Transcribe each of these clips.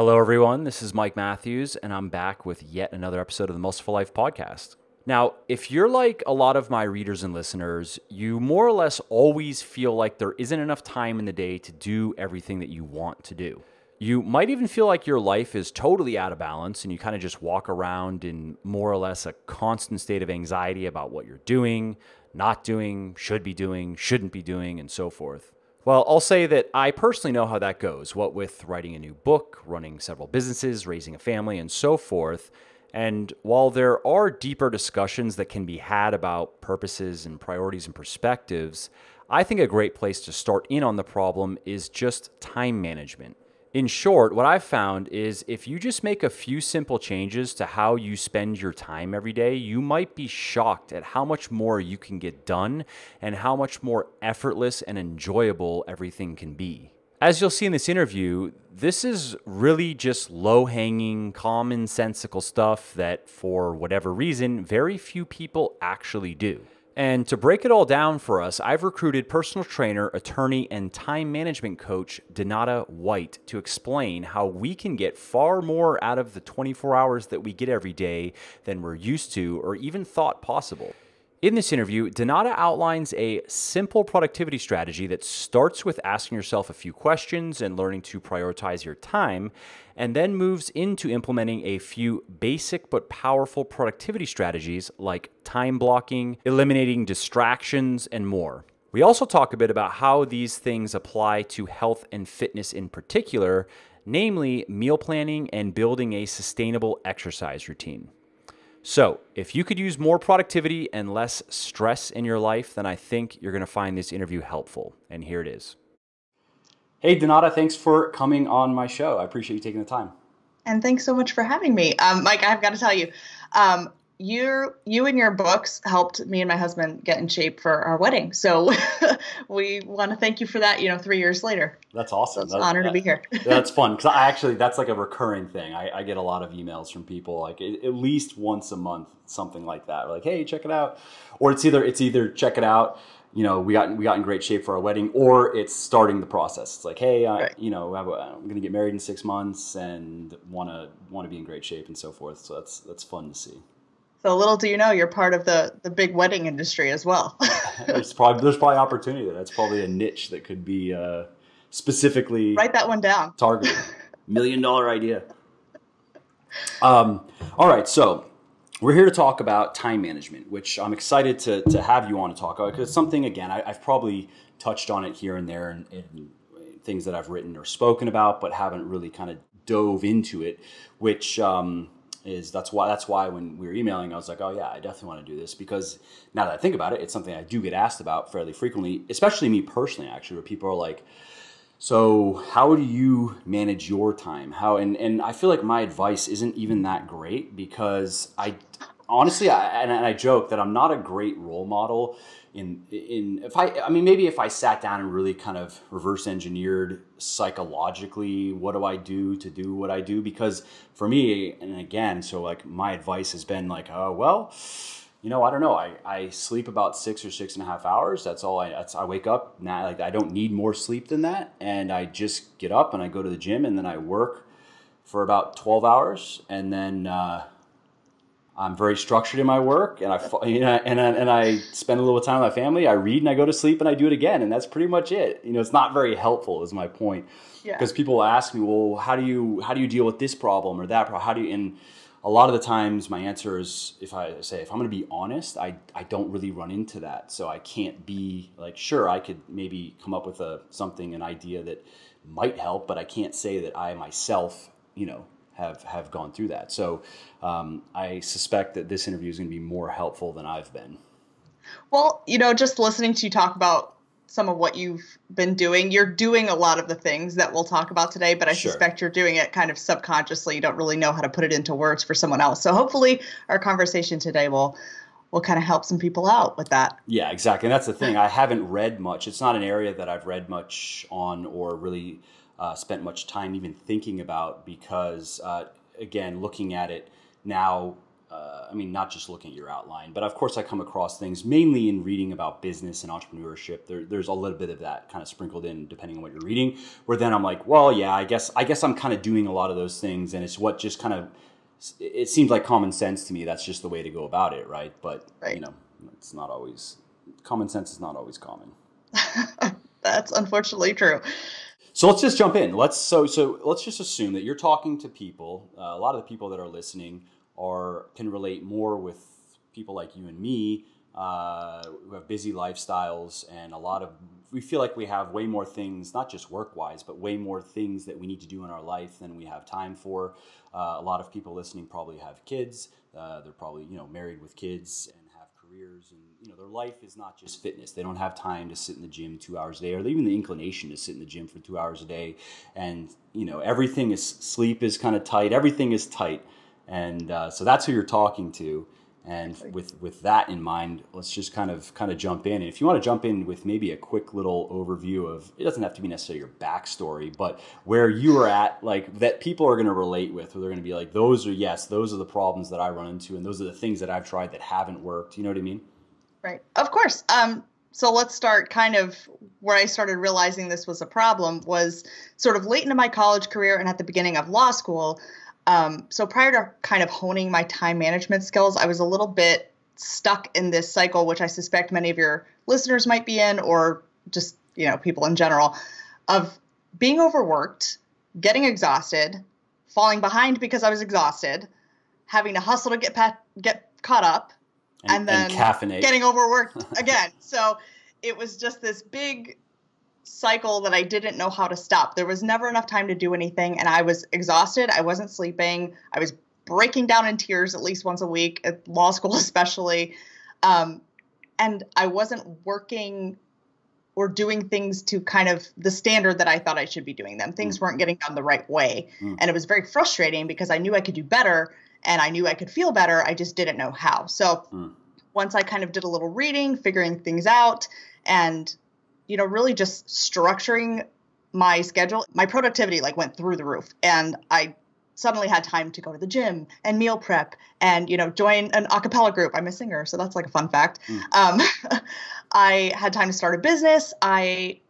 Hello, everyone. This is Mike Matthews, and I'm back with yet another episode of the Muscle Life podcast. Now, if you're like a lot of my readers and listeners, you more or less always feel like there isn't enough time in the day to do everything that you want to do. You might even feel like your life is totally out of balance and you kind of just walk around in more or less a constant state of anxiety about what you're doing, not doing, should be doing, shouldn't be doing, and so forth. Well, I'll say that I personally know how that goes, what with writing a new book, running several businesses, raising a family, and so forth. And while there are deeper discussions that can be had about purposes and priorities and perspectives, I think a great place to start in on the problem is just time management. In short, what I've found is if you just make a few simple changes to how you spend your time every day, you might be shocked at how much more you can get done and how much more effortless and enjoyable everything can be. As you'll see in this interview, this is really just low-hanging, commonsensical stuff that, for whatever reason, very few people actually do. And to break it all down for us, I've recruited personal trainer, attorney, and time management coach Donata White to explain how we can get far more out of the 24 hours that we get every day than we're used to or even thought possible. In this interview, Donata outlines a simple productivity strategy that starts with asking yourself a few questions and learning to prioritize your time, and then moves into implementing a few basic but powerful productivity strategies like time blocking, eliminating distractions, and more. We also talk a bit about how these things apply to health and fitness in particular, namely meal planning and building a sustainable exercise routine. So, if you could use more productivity and less stress in your life, then I think you're going to find this interview helpful. And here it is. Hey, Donata, thanks for coming on my show. I appreciate you taking the time. And thanks so much for having me. Mike, I've got to tell you, you and your books helped me and my husband get in shape for our wedding. So we want to thank you for that, 3 years later. That's awesome. So it's an honor to be here. That's fun. Because that's like a recurring thing. I get a lot of emails from people like at least once a month, something like that. Like, hey, check it out. Or it's either check it out, we got in great shape for our wedding, or it's starting the process. It's like, hey, Right. I'm going to get married in 6 months and want to be in great shape and so forth. So that's fun to see. So little do you know, you're part of the big wedding industry as well. There's probably opportunity there. That's probably a niche that could be specifically Write that one down. targeted. $1 million idea. All right, so we're here to talk about time management, which I'm excited to have you on to talk about, because it's something, again, I've probably touched on it here and there in things that I've written or spoken about, but haven't really kind of dove into it, which that's why when we were emailing, I was like, oh yeah, I definitely want to do this, because now that I think about it, it's something I do get asked about fairly frequently, especially me personally, actually, where people are like, so how do you manage your time? And I feel like my advice isn't even that great, because I honestly, I joke that I'm not a great role model maybe if I sat down and really kind of reverse engineered psychologically, what do I do to do what I do? Because for me, and again, so like my advice has been like, oh, well, I don't know. I sleep about 6 or 6.5 hours. That's all I wake up now. Like I don't need more sleep than that. And I just get up and I go to the gym and then I work for about 12 hours. And then, I'm very structured in my work, and I spend a little time with my family. I read and I go to sleep and I do it again, and that's pretty much it. It's not very helpful, is my point. Yeah. Because people ask me, well, how do you deal with this problem or that problem? And a lot of the times my answer is, if I'm going to be honest, I don't really run into that. So I can't be like, sure, I could maybe come up with an idea that might help, but I can't say that I myself, have gone through that. So I suspect that this interview is going to be more helpful than I've been. Well, just listening to you talk about some of what you've been doing, you're doing a lot of the things that we'll talk about today, but I Sure. suspect you're doing it kind of subconsciously. You don't really know how to put it into words for someone else. So hopefully our conversation today will kind of help some people out with that. Yeah, exactly. And that's the thing. I haven't read much. It's not an area that I've read much on or really spent much time even thinking about, because again, looking at it now, I mean, not just looking at your outline, but of course I come across things mainly in reading about business and entrepreneurship. There's a little bit of that kind of sprinkled in depending on what you're reading, where then I'm like, well, yeah, I guess I'm kind of doing a lot of those things, and it's what just kind of, it seems like common sense to me. That's just the way to go about it, right? But, Right. you know, it's not always, common sense is not always common. That's unfortunately true. So let's just jump in. So let's just assume that you're talking to people. A lot of the people that are listening can relate more with people like you and me, who have busy lifestyles, and we feel like we have way more things, not just work-wise, but way more things that we need to do in our life than we have time for. A lot of people listening probably have kids. They're probably, married with kids and have careers, and their life is not just fitness. They don't have time to sit in the gym 2 hours a day, or even the inclination to sit in the gym for 2 hours a day. And everything is, sleep is kind of tight. Everything is tight, and so that's who you're talking to. And with that in mind, let's just kind of jump in. And if you want to jump in with maybe a quick little overview of, it doesn't have to be necessarily your backstory, but where you are at, like that people are going to relate with, where they're going to be like, those are the problems that I run into, and those are the things that I've tried that haven't worked. You know what I mean? Right. Of course. So let's start kind of where I started realizing this was a problem was sort of late into my college career and at the beginning of law school. So prior to kind of honing my time management skills, I was a little bit stuck in this cycle, which I suspect many of your listeners might be in, or just, people in general, of being overworked, getting exhausted, falling behind because I was exhausted, having to hustle to get caught up, and then caffeinate, getting overworked again. So it was just this big cycle that I didn't know how to stop. There was never enough time to do anything, and I was exhausted. I wasn't sleeping. I was breaking down in tears at least once a week, at law school especially. And I wasn't working or doing things to kind of the standard that I thought I should be doing them. Things weren't getting done the right way. And it was very frustrating because I knew I could do better and I knew I could feel better. I just didn't know how. So once I kind of did a little reading, figuring things out, and really just structuring my schedule, my productivity went through the roof. And I suddenly had time to go to the gym and meal prep and, join an a cappella group. I'm a singer, so that's a fun fact. I had time to start a business. I,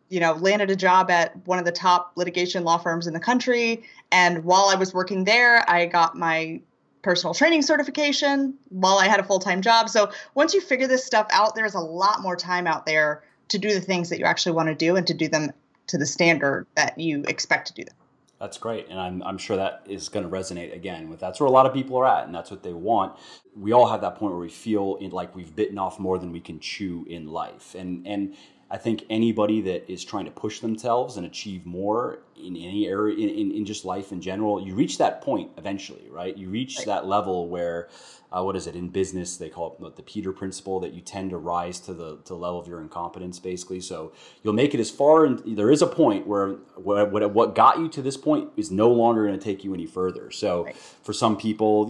landed a job at one of the top litigation law firms in the country. And while I was working there, I got my personal training certification while I had a full-time job. So once you figure this stuff out, there's a lot more time out there to do the things that you actually want to do and to do them to the standard that you expect to do them. That's great. And I'm sure that is going to resonate again with, that's where a lot of people are at, and that's what they want. We all have that point where we feel like we've bitten off more than we can chew in life. And I think anybody that is trying to push themselves and achieve more in any area, in just life in general, you reach that point eventually, right? You reach that level where, what is it, in business, they call it the Peter principle, that you tend to rise to the level of your incompetence, basically. So you'll make it as far, and there is a point where what got you to this point is no longer going to take you any further. So for some people,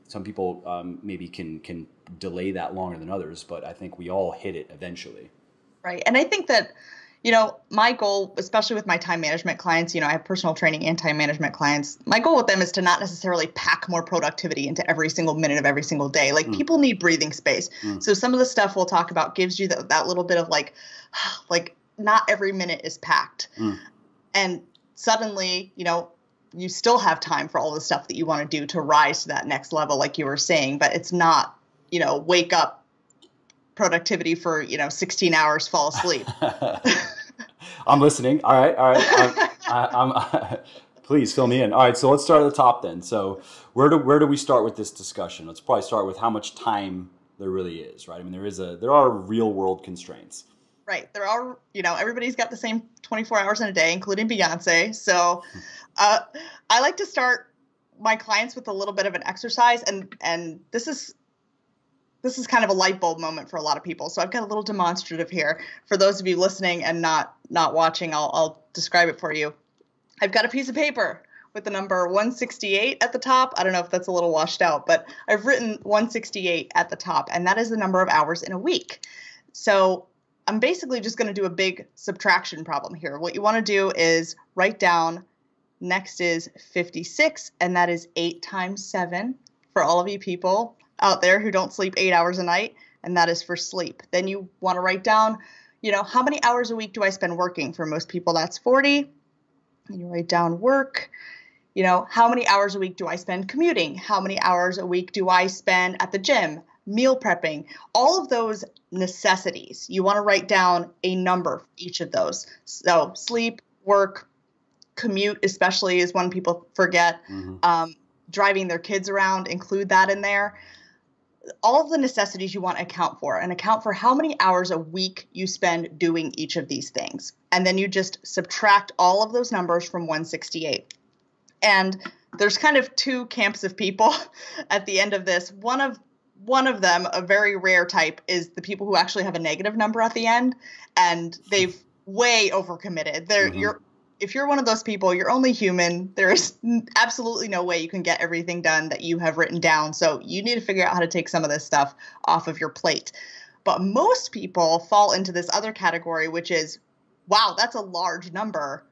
some people maybe can delay that longer than others, but I think we all hit it eventually. Right. And I think that, my goal, especially with my time management clients, I have personal training and time management clients. My goal with them is to not necessarily pack more productivity into every single minute of every single day. People need breathing space. So some of the stuff we'll talk about gives you that little bit of not every minute is packed. And suddenly, you still have time for all the stuff that you want to do to rise to that next level, like you were saying, but it's not, wake up, productivity for 16 hours, fall asleep. I'm listening. All right. I'm please fill me in. All right, so let's start at the top then. So where do we start with this discussion? Let's probably start with how much time there really is, right? I mean, there are real world constraints. Right. There are, everybody's got the same 24 hours in a day, including Beyonce. So I like to start my clients with a little bit of an exercise, and this is kind of a light bulb moment for a lot of people. So I've got a little demonstrative here. For those of you listening and not watching, I'll describe it for you. I've got a piece of paper with the number 168 at the top. I don't know if that's a little washed out, but I've written 168 at the top, and that is the number of hours in a week. So I'm basically just going to do a big subtraction problem here. What you want to do is write down, next is 56, and that is 8 times 7. for all of you people out there who don't sleep 8 hours a night, and that is for sleep. Then you want to write down, how many hours a week do I spend working? For most people, that's 40. And you write down work. How many hours a week do I spend commuting? How many hours a week do I spend at the gym, meal prepping? All of those necessities, you want to write down a number for each of those. So sleep, work, commute especially is one people forget. Driving their kids around, include that in there. All of the necessities you want to account for, and account for how many hours a week you spend doing each of these things. And then you just subtract all of those numbers from 168. And there's kind of two camps of people at the end of this. One of them, a very rare type, is the people who actually have a negative number at the end, and they've way overcommitted. If you're one of those people, you're only human. There is absolutely no way you can get everything done that you have written down. So you need to figure out how to take some of this stuff off of your plate. But most people fall into this other category, which is, wow, that's a large number.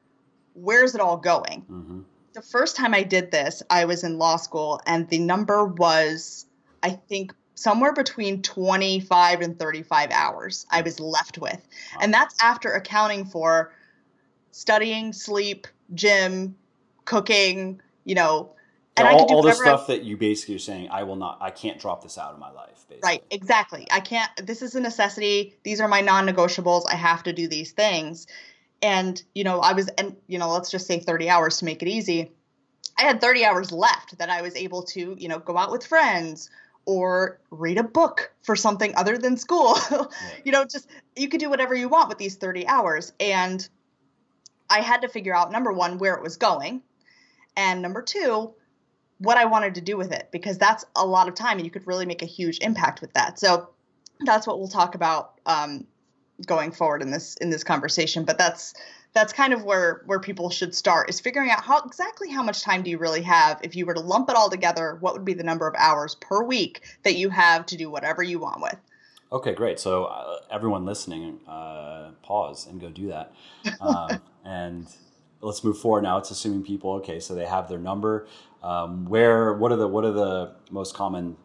Where's it all going? The first time I did this, I was in law school, and the number was, I think, somewhere between 25 and 35 hours I was left with. And that's after accounting for studying, sleep, gym, cooking, and I could do all the stuff that you basically are saying, I can't drop this out of my life, basically. Right, exactly. I can't, this is a necessity. These are my non-negotiables. I have to do these things. And, let's just say 30 hours to make it easy. I had 30 hours left that I was able to, go out with friends or read a book for something other than school. You could do whatever you want with these 30 hours. And I had to figure out, number one, where it was going, and number two, what I wanted to do with it, because that's a lot of time and you could really make a huge impact with that. So that's what we'll talk about going forward in this conversation. But that's kind of where people should start, is figuring out exactly how much time do you really have. If you were to lump it all together, what would be the number of hours per week that you have to do whatever you want with? Okay, great. So everyone listening, pause and go do that. And let's move forward now. It's assuming people, okay, so they have their number. What are the most common,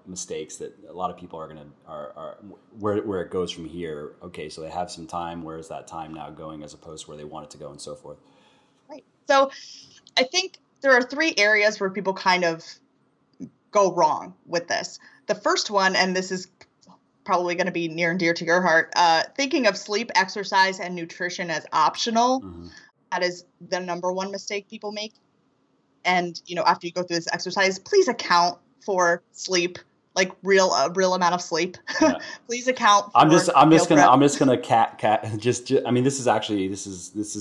mistakes that a lot of people are where it goes from here? Okay, so they have some time. Where is that time now going, as opposed to where they want it to go, and so forth? Right. So I think there are three areas where people kind of go wrong with this. The first one, and this is probably going to be near and dear to your heart, thinking of sleep, exercise, and nutrition as optional. That is the number one mistake people make. And, after you go through this exercise, please account for sleep, like a real amount of sleep. Yeah. Please account for this is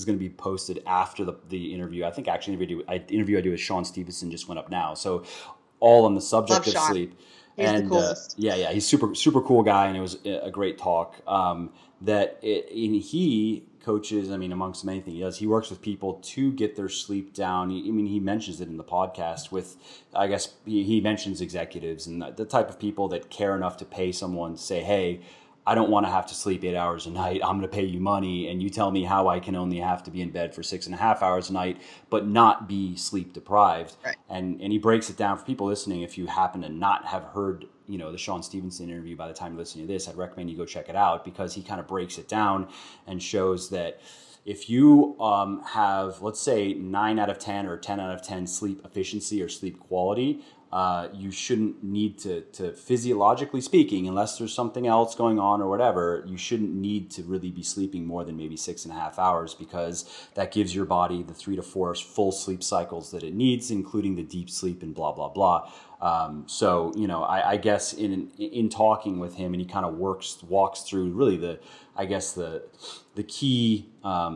going to be posted after the interview. I think actually the interview I do with Sean Stevenson just went up now. So all on the subject of Sean. Sleep. He's the coolest. He's super cool guy, and it was a great talk. He coaches, amongst many things he does, he works with people to get their sleep down. He mentions it in the podcast with, I guess, he mentions executives and the type of people that care enough to pay someone to say, hey, I don't want to have to sleep 8 hours a night. I'm going to pay you money, and you tell me how I can only have to be in bed for 6.5 hours a night, but not be sleep deprived. Right. And he breaks it down for people listening. If you happen to not have heard, the Sean Stevenson interview by the time you're listening to this, I'd recommend you go check it out, because he kind of breaks it down and shows that if you have, let's say, 9 out of 10 or 10 out of 10 sleep efficiency or sleep quality, you shouldn't need to physiologically speaking, unless there's something else going on or whatever, you shouldn't need to really be sleeping more than maybe 6.5 hours, because that gives your body the 3 to 4 full sleep cycles that it needs, including the deep sleep and blah, blah, blah. I guess in talking with him, and he kind of walks through really the key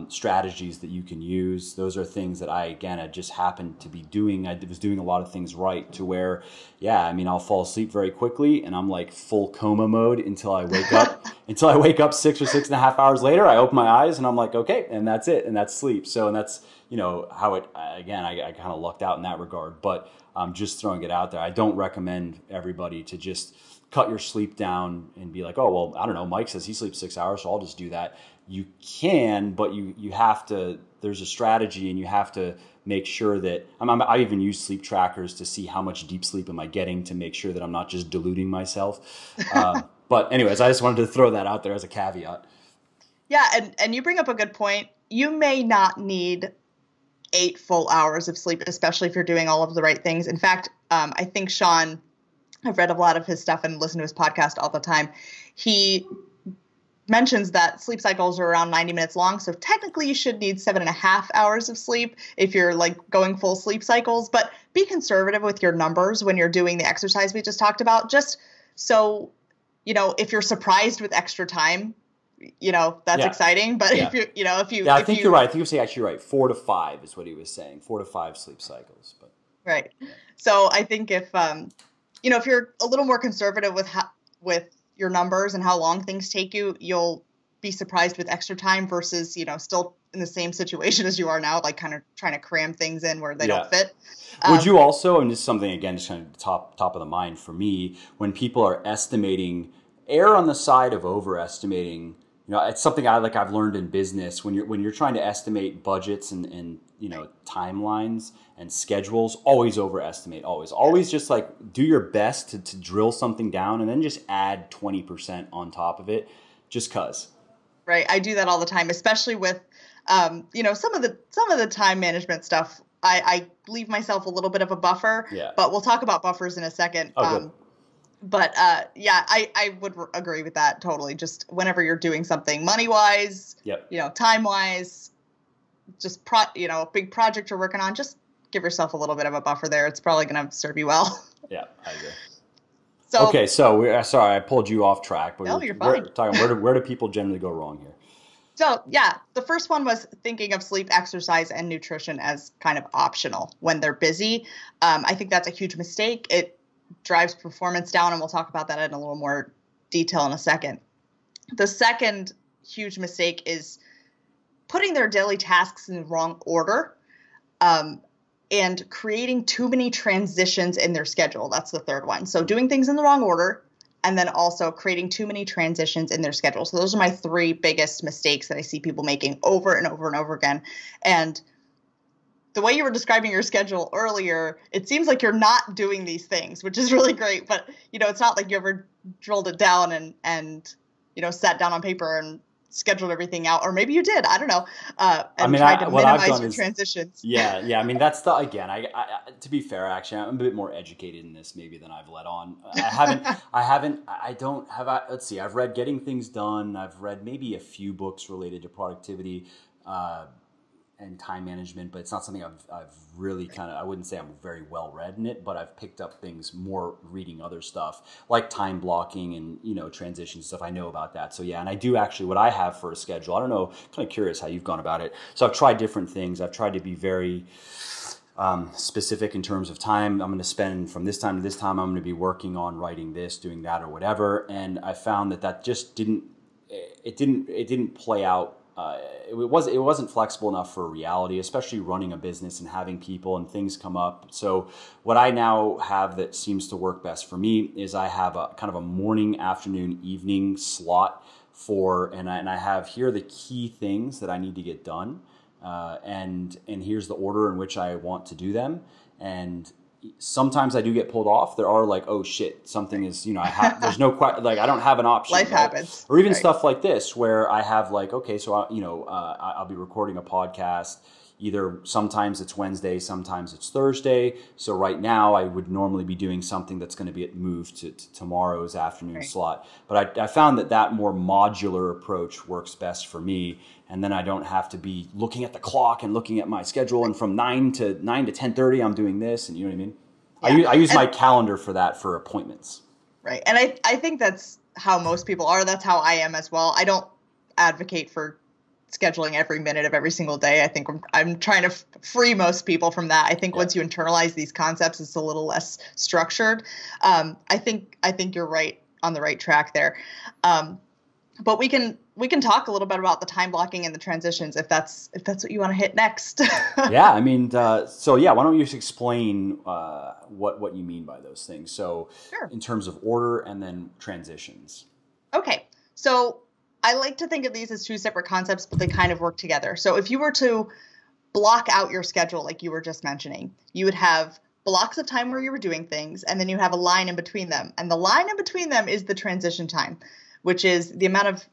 strategies that you can use. Those are things that I just happened to be doing. I was doing a lot of things right, to where, I'll fall asleep very quickly, and I'm like full coma mode until I wake up. Until I wake up 6 or 6.5 hours later, I open my eyes and I'm like, okay, and that's it, and that's sleep. So, and that's how it. I kind of lucked out in that regard, but I'm just throwing it out there. I don't recommend everybody to just cut your sleep down and be like, oh, well, I don't know, Mike says he sleeps 6 hours, so I'll just do that. You can, but you have to there's a strategy, and you have to make sure that I even use sleep trackers to see how much deep sleep am I getting, to make sure that I'm not just deluding myself. But anyways, I just wanted to throw that out there as a caveat. Yeah, and you bring up a good point. You may not need 8 full hours of sleep, especially if you're doing all of the right things. In fact, I think Sean, I've read a lot of his stuff and listened to his podcast all the time. He mentions that sleep cycles are around 90 minutes long. So technically you should need 7.5 hours of sleep if you're like going full sleep cycles, but be conservative with your numbers when you're doing the exercise we just talked about, just so, if you're surprised with extra time, that's exciting. But if I think you're right. I think you're actually right. 4 to 5 is what he was saying. 4 to 5 sleep cycles. But right. So I think if you're a little more conservative with your numbers and how long things take you, you'll be surprised with extra time versus, still in the same situation as you are now, like kind of trying to cram things in where they don't fit. Would you also, and this is something, again, just kind of top of the mind for me, when people are estimating, err on the side of overestimating. It's something I've learned in business. When you're trying to estimate budgets and timelines and schedules, always overestimate. Always just like do your best to drill something down, and then just add 20% on top of it, just cause. Right, I do that all the time, especially with some of the time management stuff. I leave myself a little bit of a buffer. Yeah. But we'll talk about buffers in a second. Good. But I would agree with that totally. Just whenever you're doing something money-wise, time-wise, just a big project you're working on, just give yourself a little bit of a buffer there. It's probably going to serve you well. Yeah, I agree. So, okay, so sorry I pulled you off track, but you're fine. We're talking where do people generally go wrong here? So the first one was thinking of sleep, exercise, and nutrition as kind of optional when they're busy. I think that's a huge mistake. It drives performance down, and we'll talk about that in a little more detail in a second. The second huge mistake is putting their daily tasks in the wrong order, and creating too many transitions in their schedule. That's the third one. So doing things in the wrong order, and then also creating too many transitions in their schedule. So those are my 3 biggest mistakes that I see people making over and over and over again. And the way you were describing your schedule earlier, it seems like you're not doing these things, which is really great. But, it's not like you ever drilled it down and sat down on paper and scheduled everything out. Or maybe you did. I don't know. And tried to minimize your transitions. Yeah. I mean, that's again, I to be fair, actually, I'm a bit more educated in this maybe than I've let on. Let's see, I've read Getting Things Done. I've read maybe a few books related to productivity, and time management, but it's not something I've really I wouldn't say I'm very well read in it, but I've picked up things more reading other stuff like time blocking and, transition stuff. I know about that. So and I do actually, what I have for a schedule, I don't know, kind of curious how you've gone about it. So I've tried different things. I've tried to be very specific in terms of time. I'm going to spend from this time to this time, I'm going to be working on writing this, doing that, or whatever. And I found that just didn't play out. It wasn't flexible enough for reality, especially running a business and having people and things come up. So what I now have that seems to work best for me is I have a kind of a morning, afternoon, evening slot and I have here are the key things that I need to get done, and here's the order in which I want to do them. And sometimes I do get pulled off. There are like, oh shit, something is, there's no I don't have an option. Life happens. Or even stuff like this where I have like, okay, so I'll be recording a podcast. Either sometimes it's Wednesday, sometimes it's Thursday. So right now I would normally be doing something that's going to be moved to tomorrow's afternoon slot. But I found that more modular approach works best for me. And then I don't have to be looking at the clock and looking at my schedule. And from 9 to 10:30, I'm doing this. And you know what I mean? Yeah. I use my calendar for that, for appointments. Right. And I think that's how most people are. That's how I am as well. I don't advocate for scheduling every minute of every single day. I think I'm trying to free most people from that. I think once you internalize these concepts, it's a little less structured. I think you're right, on the right track there. But we can talk a little bit about the time blocking and the transitions if that's what you want to hit next. Yeah, I mean, why don't you just explain what you mean by those things? So sure. In terms of order and then transitions. Okay, so I like to think of these as 2 separate concepts, but they kind of work together. So if you were to block out your schedule like you were just mentioning. You would have blocks of time where you were doing things, and then you have a line in between them. And the line in between them is the transition time, which is the amount of,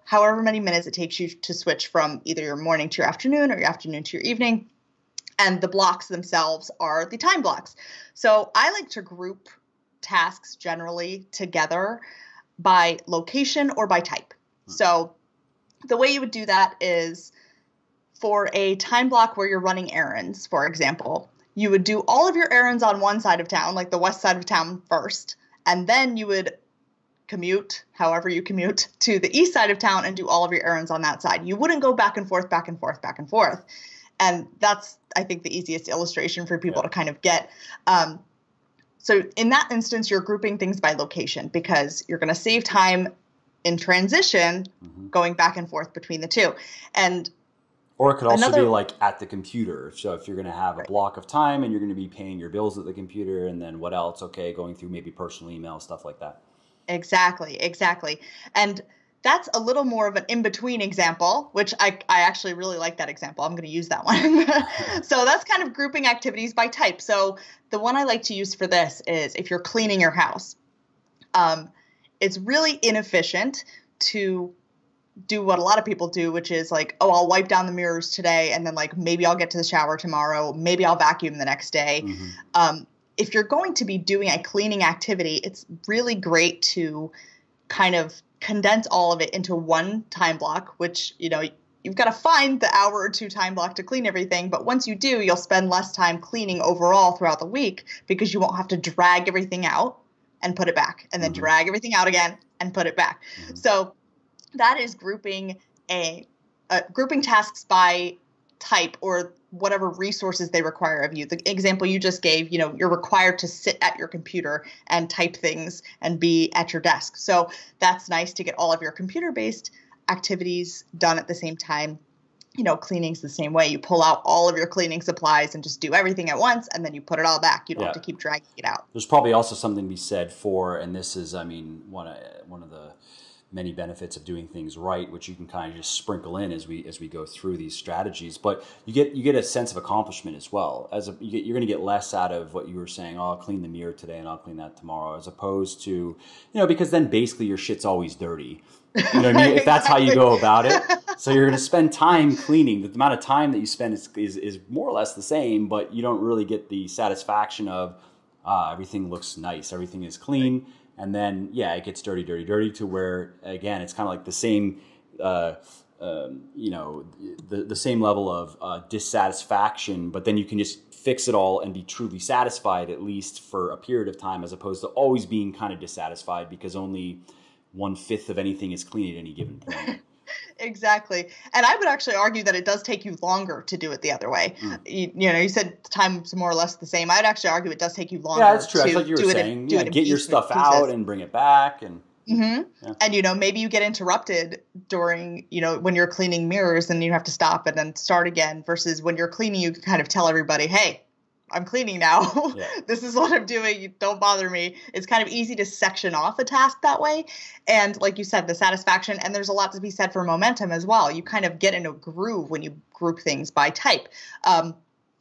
however many minutes it takes you to switch from either your morning to your afternoon or your afternoon to your evening. And the blocks themselves are the time blocks. So I like to group tasks generally together by location or by type. So the way you would do that is for a time block where you're running errands, for example, you would do all of your errands on one side of town, like the west side of town first, and then you would commute, however you commute, to the east side of town and do all of your errands on that side. You wouldn't go back and forth, back and forth, back and forth. And that's, I think, the easiest illustration for people to kind of get. So in that instance, you're grouping things by location because you're going to save time in transition going back and forth between the two. Or it could also be like at the computer. So if you're going to have a block of time and you're going to be paying your bills at the computer, and then what else? Okay, going through maybe personal email, stuff like that. Exactly. And that's a little more of an in-between example, which I actually really like that example. I'm going to use that one. So that's kind of grouping activities by type. So the one I like to use for this is if you're cleaning your house. It's really inefficient to do what a lot of people do, which is like, oh, I'll wipe down the mirrors today, and then like maybe I'll get to the shower tomorrow, maybe I'll vacuum the next day. If you're going to be doing a cleaning activity, it's really great to kind of condense all of it into one time block, which, you've got to find the hour or two time block to clean everything. But once you do, you'll spend less time cleaning overall throughout the week because you won't have to drag everything out and put it back, and then drag everything out again and put it back. So that is grouping grouping tasks by type or whatever resources they require of you. The example you just gave, you're required to sit at your computer and type things and be at your desk. So that's nice to get all of your computer-based activities done at the same time. Cleaning's the same way. You pull out all of your cleaning supplies and just do everything at once, and then you put it all back. You don't have to keep dragging it out. There's probably also something to be said for, and this is, one of the many benefits of doing things right, which you can kind of just sprinkle in as we go through these strategies. But you get a sense of accomplishment as well. You're going to get less out of what you were saying. Oh, I'll clean the mirror today and I'll clean that tomorrow, as opposed to because then basically your shit's always dirty. You know what I mean? If that's how you go about it. So you're going to spend time cleaning. The amount of time that you spend is more or less the same, but you don't really get the satisfaction of everything looks nice, everything is clean. And then, it gets dirty to where, again, it's kind of like the same, the same level of dissatisfaction, but then you can just fix it all and be truly satisfied, at least for a period of time, as opposed to always being kind of dissatisfied because only 1/5 of anything is clean at any given point. Exactly. And I would actually argue that it does take you longer to do it the other way. You said time's more or less the same. I'd actually argue it does take you longer. Yeah, that's true. That's what you were saying. Get your stuff out and bring it back. And and, maybe you get interrupted during, when you're cleaning mirrors and you have to stop and then start again, versus when you're cleaning, you can kind of tell everybody, hey, I'm cleaning now. This is what I'm doing. You don't bother me. It's kind of easy to section off a task that way. And like you said, the satisfaction, and there's a lot to be said for momentum as well. You kind of get in a groove when you group things by type.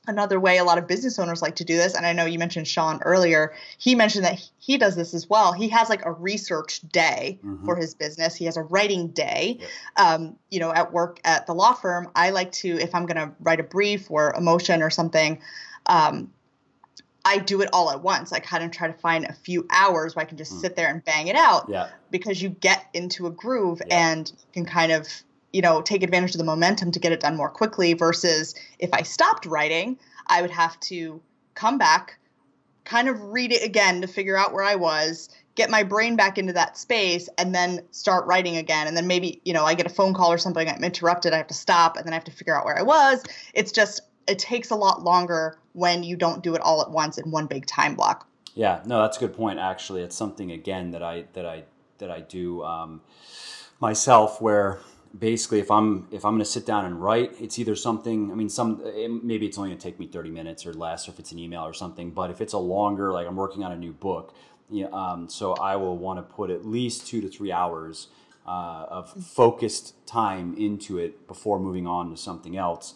Another way a lot of business owners like to do this, and I know you mentioned Sean earlier, he mentioned that he does this as well. He has like a research day for his business. He has a writing day. At work at the law firm, I like to, if I'm going to write a brief or a motion or something, I do it all at once. I kind of try to find a few hours where I can just sit there and bang it out because you get into a groove and can kind of, take advantage of the momentum to get it done more quickly, versus if I stopped writing, I would have to come back, kind of read it again to figure out where I was, get my brain back into that space, and then start writing again. And then maybe, I get a phone call or something, I'm interrupted, I have to stop, and then I have to figure out where I was. It takes a lot longer when you don't do it all at once in one big time block. Yeah, no, that's a good point. Actually, it's something again that I do myself, where basically if I'm going to sit down and write, it's either something. Maybe it's only going to take me 30 minutes or less, or if it's an email or something. But if it's a longer, like I'm working on a new book, so I will want to put at least 2 to 3 hours of focused time into it before moving on to something else.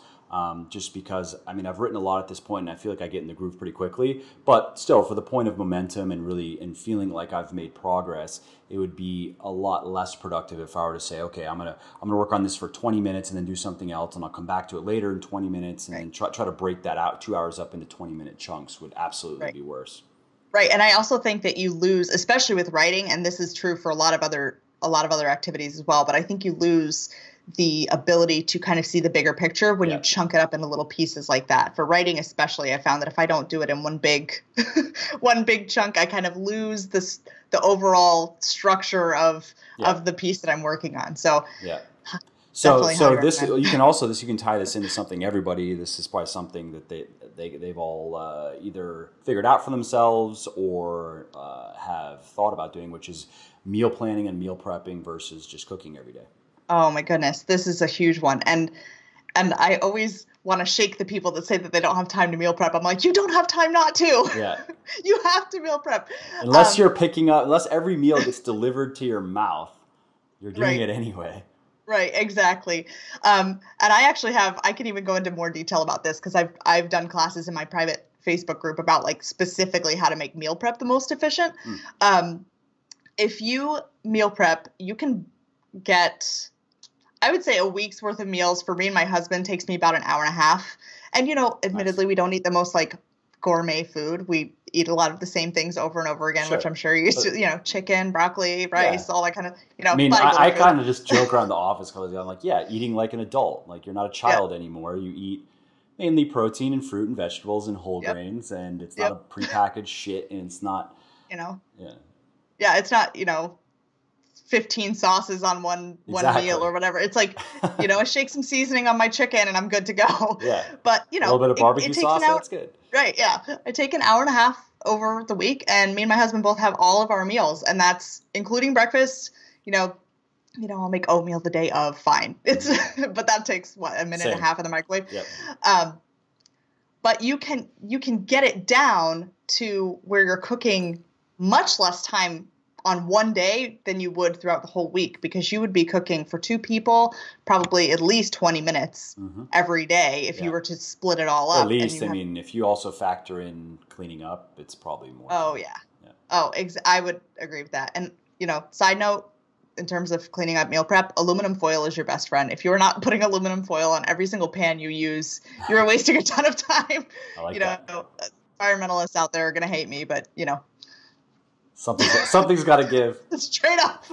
just because, I mean, I've written a lot at this point and I feel like I get in the groove pretty quickly, but still for the point of momentum and really, and feeling like I've made progress, it would be a lot less productive if I were to say, okay, I'm going to work on this for 20 minutes and then do something else. And I'll come back to it later in 20 minutes and then try to break that out 2 hours up into 20-minute chunks would absolutely be worse. Right. And I also think that you lose, especially with writing, and this is true for a lot of other activities as well, but I think you lose the ability to kind of see the bigger picture when you chunk it up into little pieces like that. For writing especially, I found that if I don't do it in one big chunk, I kind of lose the overall structure of the piece that I'm working on. So So this you can tie this into something everybody. This is probably something that they've all either figured out for themselves or have thought about doing, which is meal planning and meal prepping versus just cooking every day. Oh my goodness, this is a huge one. And I always want to shake the people that say that they don't have time to meal prep. I'm like, you don't have time not to. Yeah. You have to meal prep. Unless unless every meal gets delivered to your mouth, you're doing it anyway. Right, exactly. And I can even go into more detail about this because I've done classes in my private Facebook group about like specifically how to make meal prep the most efficient. If you meal prep, you can get, I would say, a week's worth of meals. For me and my husband takes me about an hour and a half. And, admittedly, we don't eat the most like gourmet food. We eat a lot of the same things over and over again, which I'm sure you're used to, chicken, broccoli, rice, all that kind of, I mean, I kind of just joke around the office because I'm like, eating like an adult. Like you're not a child anymore. You eat mainly protein and fruit and vegetables and whole grains, and it's not a prepackaged shit, and it's not, it's not, 15 sauces on one meal or whatever. It's like, I shake some seasoning on my chicken and I'm good to go. Yeah. But, a little bit of barbecue sauce, that's good. Right, yeah. I take an hour and a half over the week, and me and my husband both have all of our meals, and that's including breakfast. I'll make oatmeal the day of, fine. But that takes a minute and a half in the microwave. Yep. But you can get it down to where you're cooking much less time on one day than you would throughout the whole week, because you would be cooking for two people probably at least 20 minutes every day if you were to split it all up. At least, if you also factor in cleaning up, it's probably more. Oh, yeah. Oh, I would agree with that. And, side note, in terms of cleaning up meal prep, aluminum foil is your best friend. If you're not putting aluminum foil on every single pan you use, you're wasting a ton of time. I like that. Environmentalists out there are going to hate me, but, Something's got to give. Straight up.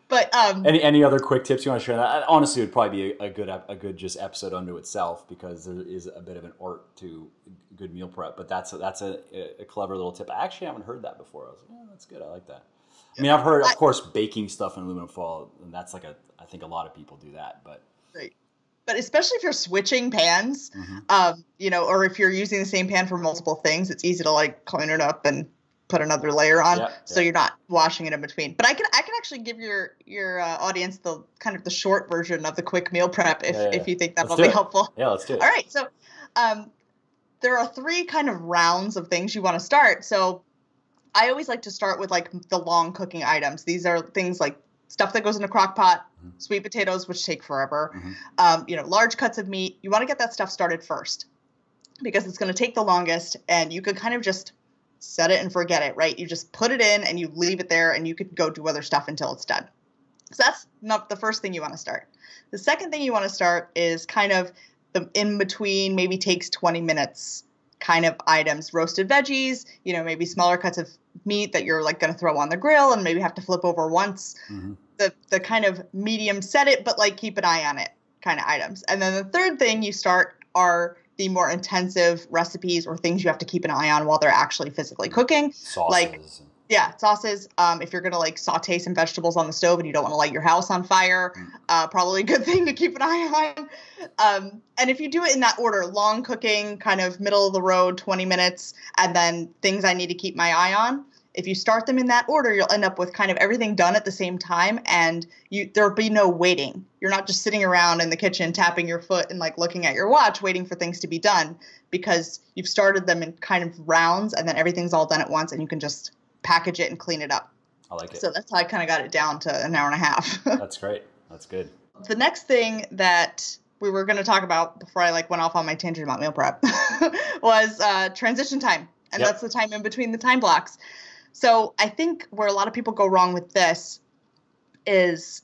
But any other quick tips you want to share? That honestly would probably be a good just episode unto itself, because there is a bit of an art to good meal prep. But that's a clever little tip. I actually haven't heard that before. I was like, that's good. I like that. I mean, I've heard, of course, baking stuff in aluminum foil, and that's like I think a lot of people do that, but. Right. But especially if you're switching pans, or if you're using the same pan for multiple things, it's easy to like clean it up and put another layer on, so you're not washing it in between. But I can actually give your audience the kind of the short version of the quick meal prep if you think that'll be helpful. Yeah, let's do it. All right, so there are 3 kind of rounds of things you want to start. So I always like to start with like the long cooking items. These are things like stuff that goes in a crock pot, sweet potatoes, which take forever, large cuts of meat. You want to get that stuff started first because it's going to take the longest, and you could kind of just set it and forget it, right? You just put it in and you leave it there, and you could go do other stuff until it's done. So that's not the first thing you want to start. The second thing you want to start is kind of the in-between, maybe takes 20 minutes kind of items. Roasted veggies, maybe smaller cuts of meat that you're like going to throw on the grill and maybe have to flip over once. The kind of medium set it, but like keep an eye on it kind of items. And then the third thing you start are the more intensive recipes or things you have to keep an eye on while they're actually physically cooking. Sauces. Sauces. If you're going to like saute some vegetables on the stove and you don't want to light your house on fire, probably a good thing to keep an eye on. And if you do it in that order, long cooking, kind of middle of the road, 20 minutes, and then things I need to keep my eye on. If you start them in that order, you'll end up with kind of everything done at the same time, and there'll be no waiting. You're not just sitting around in the kitchen tapping your foot and like looking at your watch waiting for things to be done, because you've started them in kind of rounds, and then everything's all done at once, and you can just package it and clean it up. I like it. So that's how I kind of got it down to an hour and a half. That's great. That's good. the next thing that we were going to talk about before I went off on my tangent about meal prep was transition time. And Yep. that's the time in between the time blocks. So I think where a lot of people go wrong with this is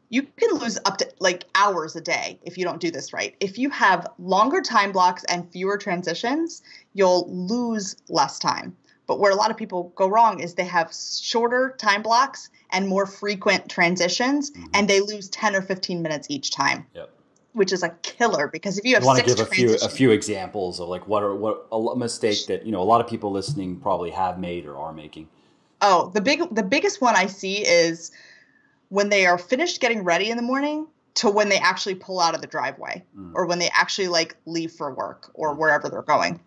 you can lose up to hours a day if you don't do this right. If you have longer time blocks and fewer transitions, you'll lose less time. But where a lot of people go wrong is they have shorter time blocks and more frequent transitions, and they lose 10 or 15 minutes each time. Yep. Which is a killer, because if you have You want to six give a few examples of what a mistake that a lot of people listening probably have made or are making. Oh, the biggest one I see is when they are finished getting ready in the morning to when they actually pull out of the driveway or when they actually leave for work or wherever they're going.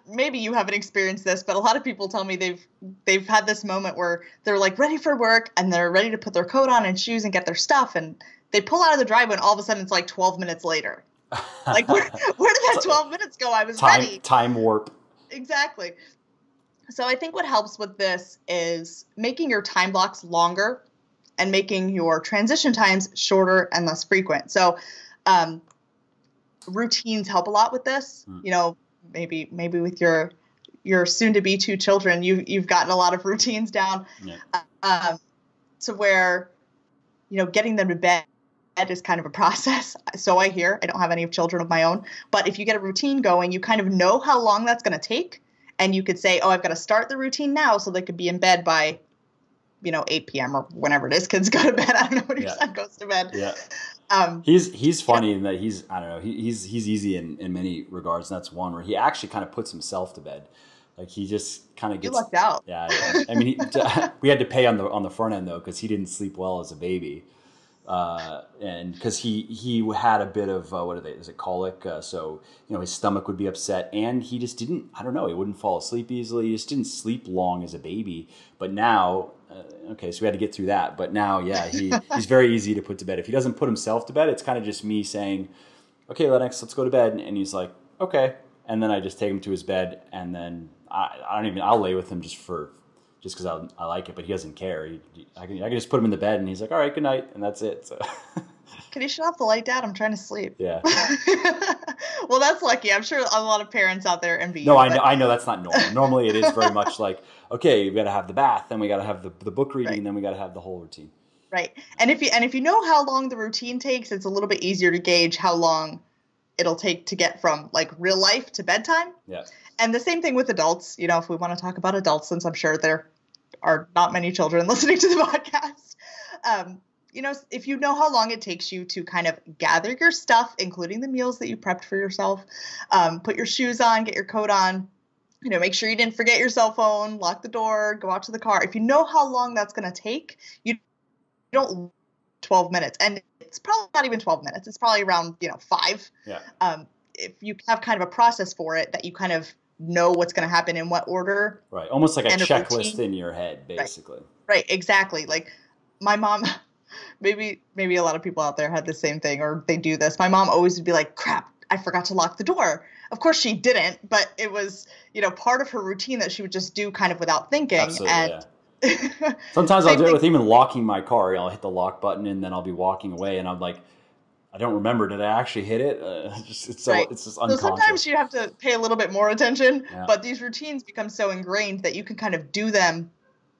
Maybe you haven't experienced this, but a lot of people tell me they've had this moment where they're ready for work and they're ready to put their coat on and shoes and get their stuff, and they pull out of the driveway and all of a sudden it's 12 minutes later. Where did that 12 minutes go? I was ready. Time warp. Exactly. So I think what helps with this is making your time blocks longer and making your transition times shorter and less frequent. So routines help a lot with this. Maybe with your soon-to-be 2 children, you've gotten a lot of routines down. Yeah. To where getting them to bed is kind of a process. So I hear. I don't have any children of my own, but if you get a routine going, you kind of know how long that's going to take, and you could say, oh, I've got to start the routine now so they could be in bed by 8 p.m. or whenever it is kids go to bed. I don't know when your son goes to bed. Yeah. He's funny in that he's easy in many regards, and that's one where he actually kind of puts himself to bed. He just kind of gets. You lucked out. Yeah. I mean, we had to pay on the front end though, because he didn't sleep well as a baby, and because he had a bit of is it colic? So his stomach would be upset, and he just didn't. I don't know. He wouldn't fall asleep easily. He just didn't sleep long as a baby. But now. Okay, so we had to get through that. But now, yeah, he's very easy to put to bed. If he doesn't put himself to bed, it's kind of just me saying, okay, Lennox, let's go to bed. And he's like, okay. And then I just take him to his bed. And then I'll lay with him just because I like it. But he doesn't care. I can just put him in the bed and he's like, all right, good night. And that's it. So. Can you shut off the light, Dad? I'm trying to sleep. Yeah. Well, that's lucky. I'm sure a lot of parents out there envy you. No, I know that's not normal. Normally it is very much okay, we got to have the bath, then we got to have the book reading, and then we got to have the whole routine. Right. And if you know how long the routine takes, it's a little bit easier to gauge how long it'll take to get from real life to bedtime. Yeah. And the same thing with adults. If we want to talk about adults, since I'm sure there are not many children listening to the podcast. If you know how long it takes you to kind of gather your stuff, including the meals that you prepped for yourself, put your shoes on, get your coat on, make sure you didn't forget your cell phone, lock the door, go out to the car. If you know how long that's going to take, you don't 12 minutes. And it's probably not even 12 minutes. It's probably around, 5. Yeah. If you have kind of a process for it that you kind of know what's going to happen in what order. Right. Almost like a checklist in your head, basically. Right. Exactly. My mom, maybe a lot of people out there had the same thing, or they do this. My mom always would be like, crap, I forgot to lock the door. Of course she didn't, but it was, part of her routine that she would just do kind of without thinking. Absolutely, and yeah. Sometimes I'll do it with even locking my car. I'll hit the lock button and then I'll be walking away and I'm like, I don't remember. Did I actually hit it? It's just unconscious. So sometimes you have to pay a little bit more attention, but these routines become so ingrained that you can kind of do them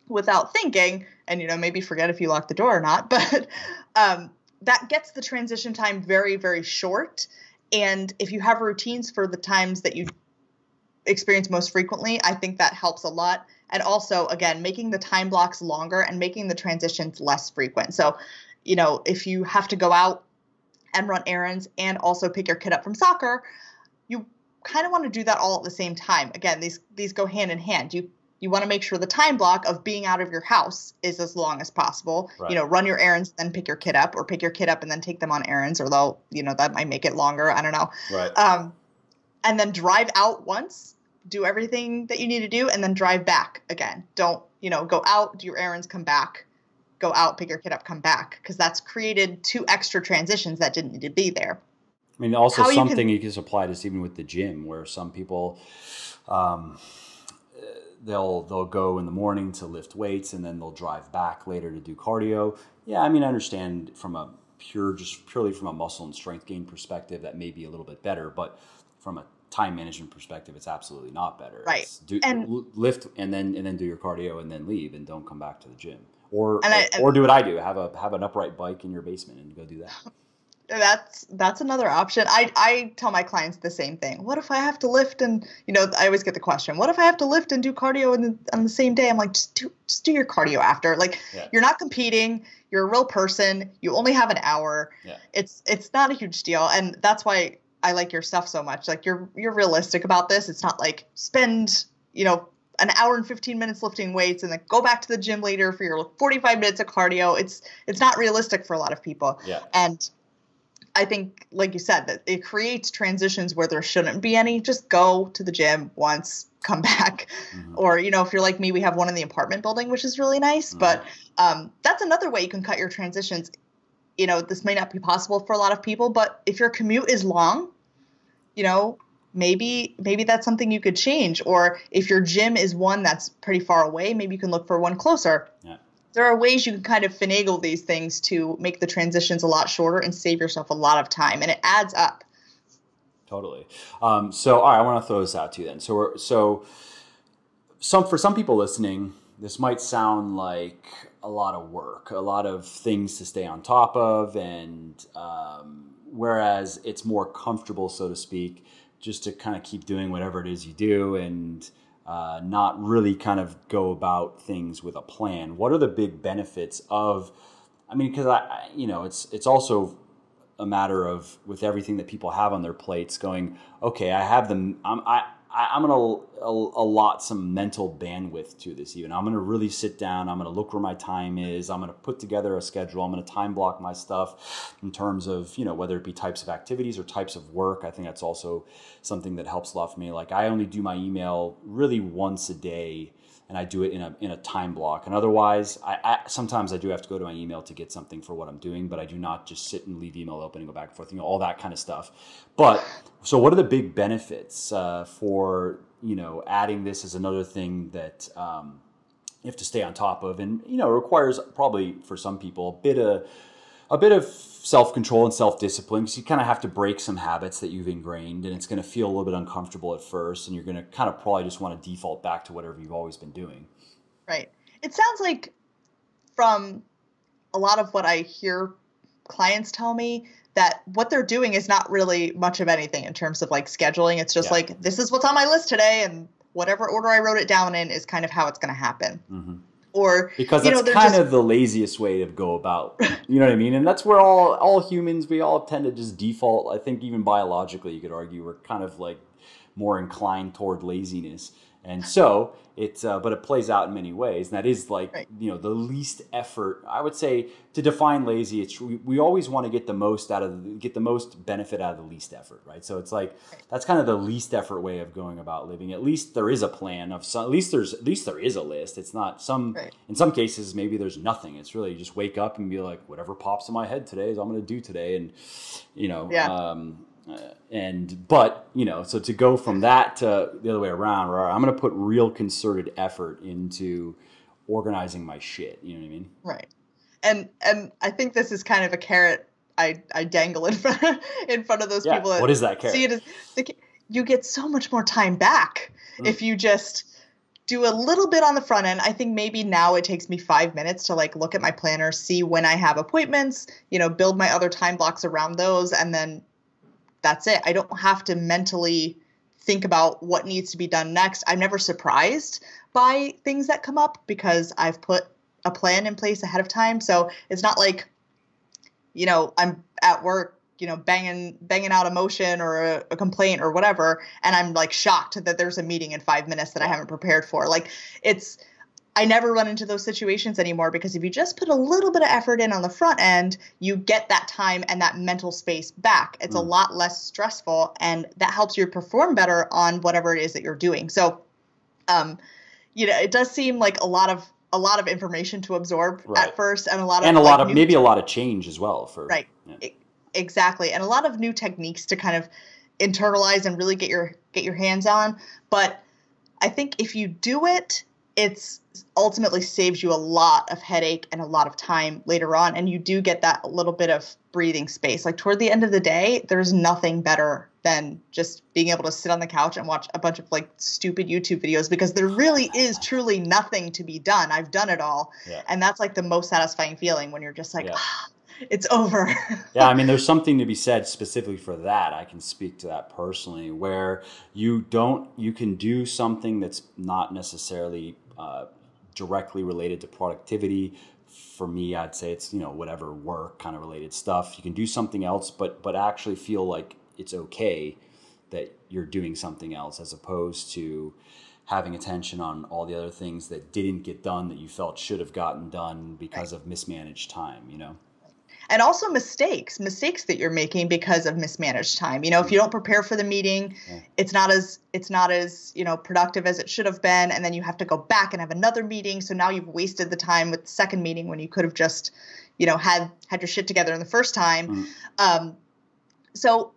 without thinking and, maybe forget if you lock the door or not. But that gets the transition time very, very short. And if you have routines for the times that you experience most frequently, I think that helps a lot. And also, again, making the time blocks longer and making the transitions less frequent. So, if you have to go out and run errands and also pick your kid up from soccer, you kind of want to do that all at the same time. Again, these go hand in hand. You want to make sure the time block of being out of your house is as long as possible. Right. Run your errands, then pick your kid up, or pick your kid up and then take them on errands, or that might make it longer. I don't know. Right. And then drive out once, do everything that you need to do, and then drive back again. Don't, go out, do your errands, come back, go out, pick your kid up, come back, because that's created 2 extra transitions that didn't need to be there. I mean, also something you can apply this even with the gym, where some people, they'll go in the morning to lift weights and then they'll drive back later to do cardio. Yeah, I mean, I understand from a purely from a muscle and strength gain perspective, that may be a little bit better, but from a time management perspective, it's absolutely not better. Right. It's And lift and then do your cardio and then leave and don't come back to the gym. Or and or do what I do, have an upright bike in your basement and go do that. that's another option. I tell my clients the same thing. What if I have to lift and, I always get the question, what if I have to lift and do cardio on the same day? I'm like, just do your cardio after. Like, you're not competing. You're a real person. You only have an hour. Yeah. It's not a huge deal. And that's why I like your stuff so much. Like, you're realistic about this. It's not like spend, an hour and 15 minutes lifting weights and then go back to the gym later for your 45 minutes of cardio. It's not realistic for a lot of people. Yeah. And I think, like you said, that it creates transitions where there shouldn't be any. Just go to the gym once, come back. Mm-hmm. Or, if you're like me, we have one in the apartment building, which is really nice. Mm-hmm. But that's another way you can cut your transitions. This may not be possible for a lot of people, but if your commute is long, maybe that's something you could change. Or if your gym is one that's pretty far away, maybe you can look for one closer. Yeah. There are ways you can kind of finagle these things to make the transitions a lot shorter and save yourself a lot of time, and it adds up. Totally. So, all right, I want to throw this out to you then. For some people listening, this might sound like a lot of work, a lot of things to stay on top of, and whereas it's more comfortable, so to speak, just to kind of keep doing whatever it is you do and not really kind of go about things with a plan. What are the big benefits of, because it's also a matter of, with everything that people have on their plates, going, okay, I have them, I'm going to allot some mental bandwidth to this even. I'm going to really sit down. I'm going to look where my time is. I'm going to put together a schedule. I'm going to time block my stuff in terms of, whether it be types of activities or types of work. I think that's also something that helps a lot for me. Like, I only do my email really once a day, and I do it in a time block. And otherwise, I sometimes I do have to go to my email to get something for what I'm doing, but I do not just sit and leave email open and go back and forth, all that kind of stuff. But so what are the big benefits for, adding this as another thing that you have to stay on top of, and, requires probably for some people a bit of self-control and self-discipline, because you kind of have to break some habits that you've ingrained, and it's going to feel a little bit uncomfortable at first, and you're going to kind of probably just want to default back to whatever you've always been doing. Right. It sounds like, from a lot of what I hear clients tell me, that what they're doing is not really much of anything in terms of like scheduling. It's just like, this is what's on my list today, and whatever order I wrote it down in is kind of how it's going to happen. Mm-hmm. Or because that's kind of the laziest way to go about, you know what I mean? And that's where all humans, we all tend to just default. I think even biologically, you could argue we're kind of like more inclined toward laziness. And so but it plays out in many ways. And that is like, right, the least effort. I would say, to define lazy, we always want to get the most benefit out of the least effort, right? So it's like, that's kind of the least effort way of going about living. At least there is a plan of some, at least there is a list. It's not in some cases, maybe there's nothing. It's really, you just wake up and be like, whatever pops in my head today is I'm going to do today. And, so to go from that to the other way around, where I'm going to put real concerted effort into organizing my shit. You know what I mean? Right. And I think this is kind of a carrot I dangle in front of those people. What is that carrot? See it as you get so much more time back if you just do a little bit on the front end. I think maybe now it takes me 5 minutes to like look at my planner, see when I have appointments, build my other time blocks around those, and then that's it. I don't have to mentally think about what needs to be done next. I'm never surprised by things that come up because I've put a plan in place ahead of time. So it's not like, I'm at work, banging out a motion or a complaint or whatever, and I'm like shocked that there's a meeting in 5 minutes that I haven't prepared for. Like, I never run into those situations anymore, because if you just put a little bit of effort in on the front end, you get that time and that mental space back. It's a lot less stressful, and that helps you perform better on whatever it is that you're doing. So, it does seem like a lot of information to absorb at first, and maybe a lot of change as well Exactly. And a lot of new techniques to kind of internalize and really get your hands on. But I think if you do it, it's ultimately saves you a lot of headache and a lot of time later on. And you do get that little bit of breathing space. Like toward the end of the day, there's nothing better than just being able to sit on the couch and watch a bunch of like stupid YouTube videos, because there really is truly nothing to be done. I've done it all. Yeah. And that's like the most satisfying feeling when you're just like, Yeah. it's over. Yeah, I mean, there's something to be said specifically for that. I can speak to that personally, where you can do something that's not necessarily directly related to productivity. For me, I'd say it's, whatever work kind of related stuff. You can do something else, but actually feel like it's okay that you're doing something else, as opposed to having attention on all the other things that didn't get done that you felt should have gotten done because of mismanaged time, And also mistakes that you're making because of mismanaged time. If you don't prepare for the meeting, it's not as productive as it should have been, and then you have to go back and have another meeting. So now you've wasted the time with the second meeting when you could have just, had your shit together in the first time. So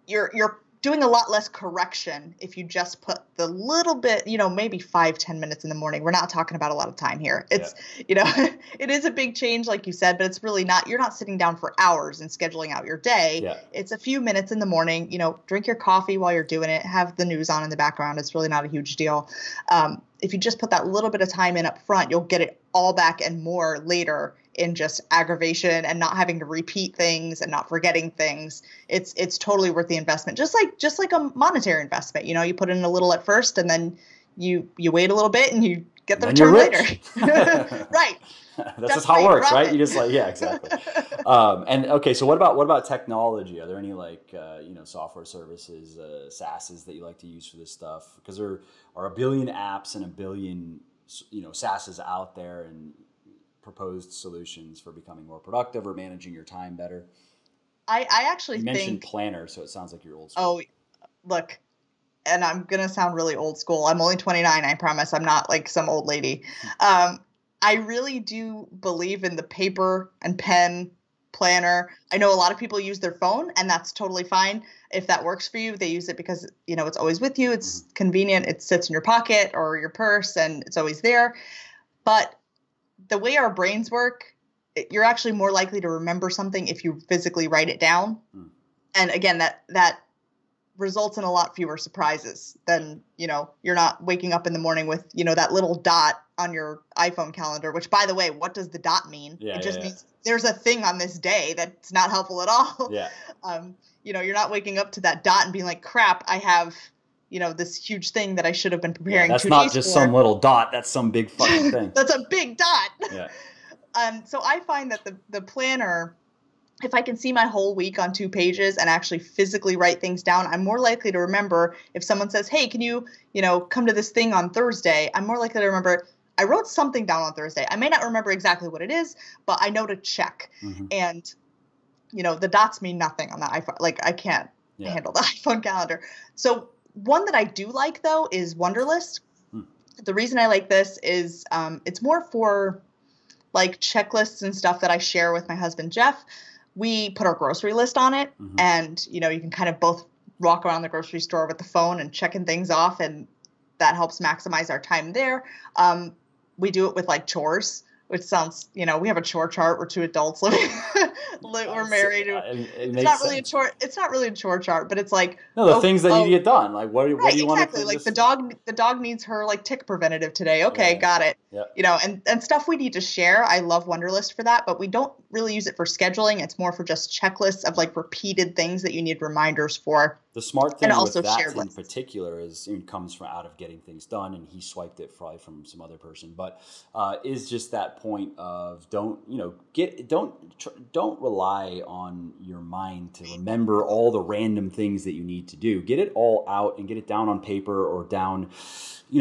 you're doing a lot less correction if you just put the little bit, maybe 5-10 minutes in the morning. We're not talking about a lot of time here. It's, it is a big change, like you said, but it's really not, you're not sitting down for hours and scheduling out your day. Yeah. It's a few minutes in the morning, drink your coffee while you're doing it, have the news on in the background. It's really not a huge deal. If you just put that little bit of time in up front, you'll get it all back and more later in just aggravation and not having to repeat things and not forgetting things. It's totally worth the investment. Just like a monetary investment. You put in a little at first, and then you wait a little bit and you get the return later. Right. That's just how it works, right? You just exactly. And okay, so what about technology? Are there any software services, SaaSes that you like to use for this stuff? Because there are a billion apps and a billion SaaSes out there, and proposed solutions for becoming more productive or managing your time better. I actually mentioned think planner, so it sounds like you're old school. Oh, look, and I'm gonna sound really old school. I'm only 29. I promise. I'm not like some old lady. I really do believe in the paper and pen planner. I know a lot of people use their phone, and that's totally fine. If that works for you, they use it because it's always with you. It's convenient. It sits in your pocket or your purse, and it's always there. But the way our brains work, you're actually more likely to remember something if you physically write it down. And again, that results in a lot fewer surprises than, you're not waking up in the morning with, that little dot on your iPhone calendar, which, by the way, what does the dot mean? It just means there's a thing on this day that's not helpful at all. Yeah. You're not waking up to that dot and being like, crap, I have this huge thing that I should have been preparing. That's not just some little dot. That's some big fucking thing. That's a big dot. Yeah. So I find that the planner, if I can see my whole week on 2 pages and actually physically write things down, I'm more likely to remember. If someone says, hey, can you, come to this thing on Thursday? I'm more likely to remember, I wrote something down on Thursday. I may not remember exactly what it is, but I know to check. And, the dots mean nothing on the iPhone. Like, I can't handle the iPhone calendar. So one that I do like, though, is Wunderlist. The reason I like this is it's more for like checklists and stuff that I share with my husband, Jeff. We put our grocery list on it, and, you can kind of both walk around the grocery store with the phone and checking things off, and that helps maximize our time there. We do it with like chores, which sounds, we have a chore chart. We're 2 adults living, we're married. It's not really sense. It's not really a chore chart, but it's like things that need to get done. Like what do you want exactly. Like the dog needs her like tick preventative today. Okay, got it. Yeah. And stuff we need to share. I love Wunderlist for that, but we don't really use it for scheduling. It's more for just checklists of like repeated things that you need reminders for. The smart thing with that in particular is it comes from out of getting things done, and he swiped it probably from some other person, but is just that point of don't rely on your mind to remember all the random things that you need to do. Get it all out and get it down on paper or down,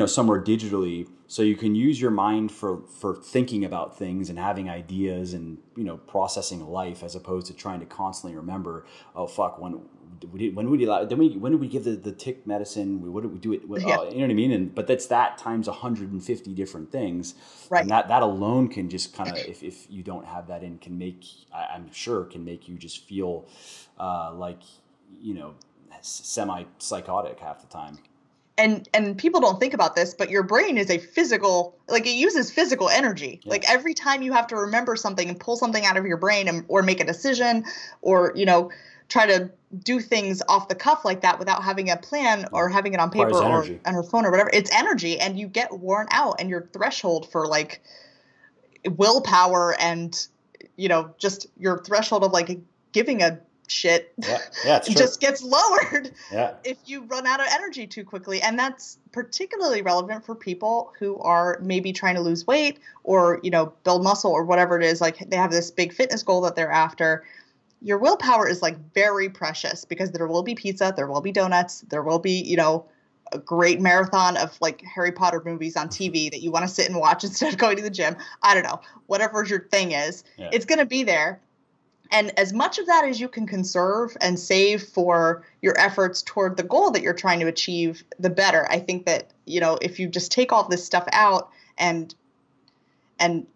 somewhere digitally, so you can use your mind for thinking about things and having ideas and, processing life, as opposed to trying to constantly remember, oh fuck, when did we give the tick medicine? What did we do it? You know what I mean? But that's that times 150 different things. Right. And that alone can just kind of, if you don't have that in, I'm sure can make you just feel like, semi-psychotic half the time. and people don't think about this, but your brain is a physical, like it uses physical energy. Yeah. Like every time you have to remember something and pull something out of your brain or make a decision or, try to do things off the cuff like that without having a plan or having it on paper Requires or energy. on her phone or whatever, it's energy, and you get worn out, and your threshold for like willpower and, just your threshold of like giving a shit It's true. just gets lowered Yeah. if you run out of energy too quickly. And that's particularly relevant for people who are maybe trying to lose weight or, build muscle or whatever it is. Like they have this big fitness goal that they're after. Your willpower is like very precious because there will be pizza, there will be donuts, there will be, a great marathon of like Harry Potter movies on TV that you want to sit and watch instead of going to the gym. I don't know, whatever your thing is, it's going to be there. And as much of that as you can conserve and save for your efforts toward the goal that you're trying to achieve, the better. I think that, if you just take all this stuff out and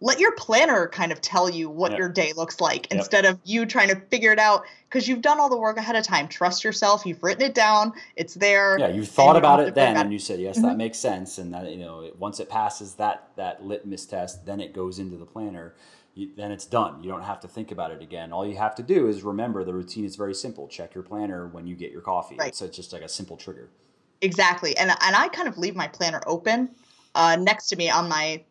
let your planner kind of tell you what your day looks like instead of you trying to figure it out because you've done all the work ahead of time. Trust yourself. You've written it down. It's there. Yeah, you thought about it then and you said, yes, that makes sense. And that, once it passes that litmus test, then it goes into the planner. Then it's done. You don't have to think about it again. All you have to do is remember the routine is very simple. Check your planner when you get your coffee. Right. So it's just like a simple trigger. Exactly. And I kind of leave my planner open next to me on my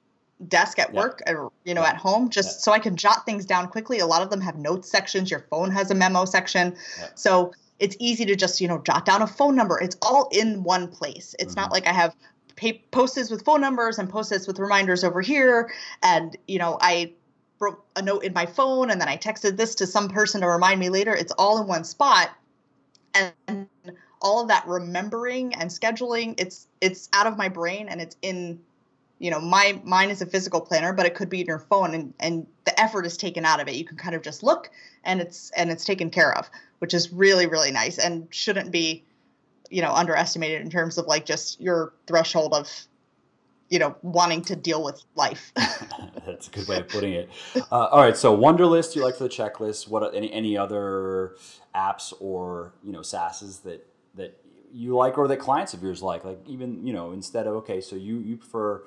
desk at work or, at home, just so I can jot things down quickly. A lot of them have notes sections. Your phone has a memo section. So it's easy to just, jot down a phone number. It's all in one place. It's not like I have post-its with phone numbers and post-its with reminders over here. And, I wrote a note in my phone and then I texted this to some person to remind me later. It's all in one spot. And all of that remembering and scheduling, it's out of my brain and it's in, mine is a physical planner, but it could be in your phone and the effort is taken out of it. You can kind of just look and it's taken care of, which is really, really nice and shouldn't be, underestimated in terms of like just your threshold of, wanting to deal with life. That's a good way of putting it. All right. So Wunderlist, you like for the checklist. What any other apps or, SaaSes that you like or that clients of yours like even, instead of, okay, so you prefer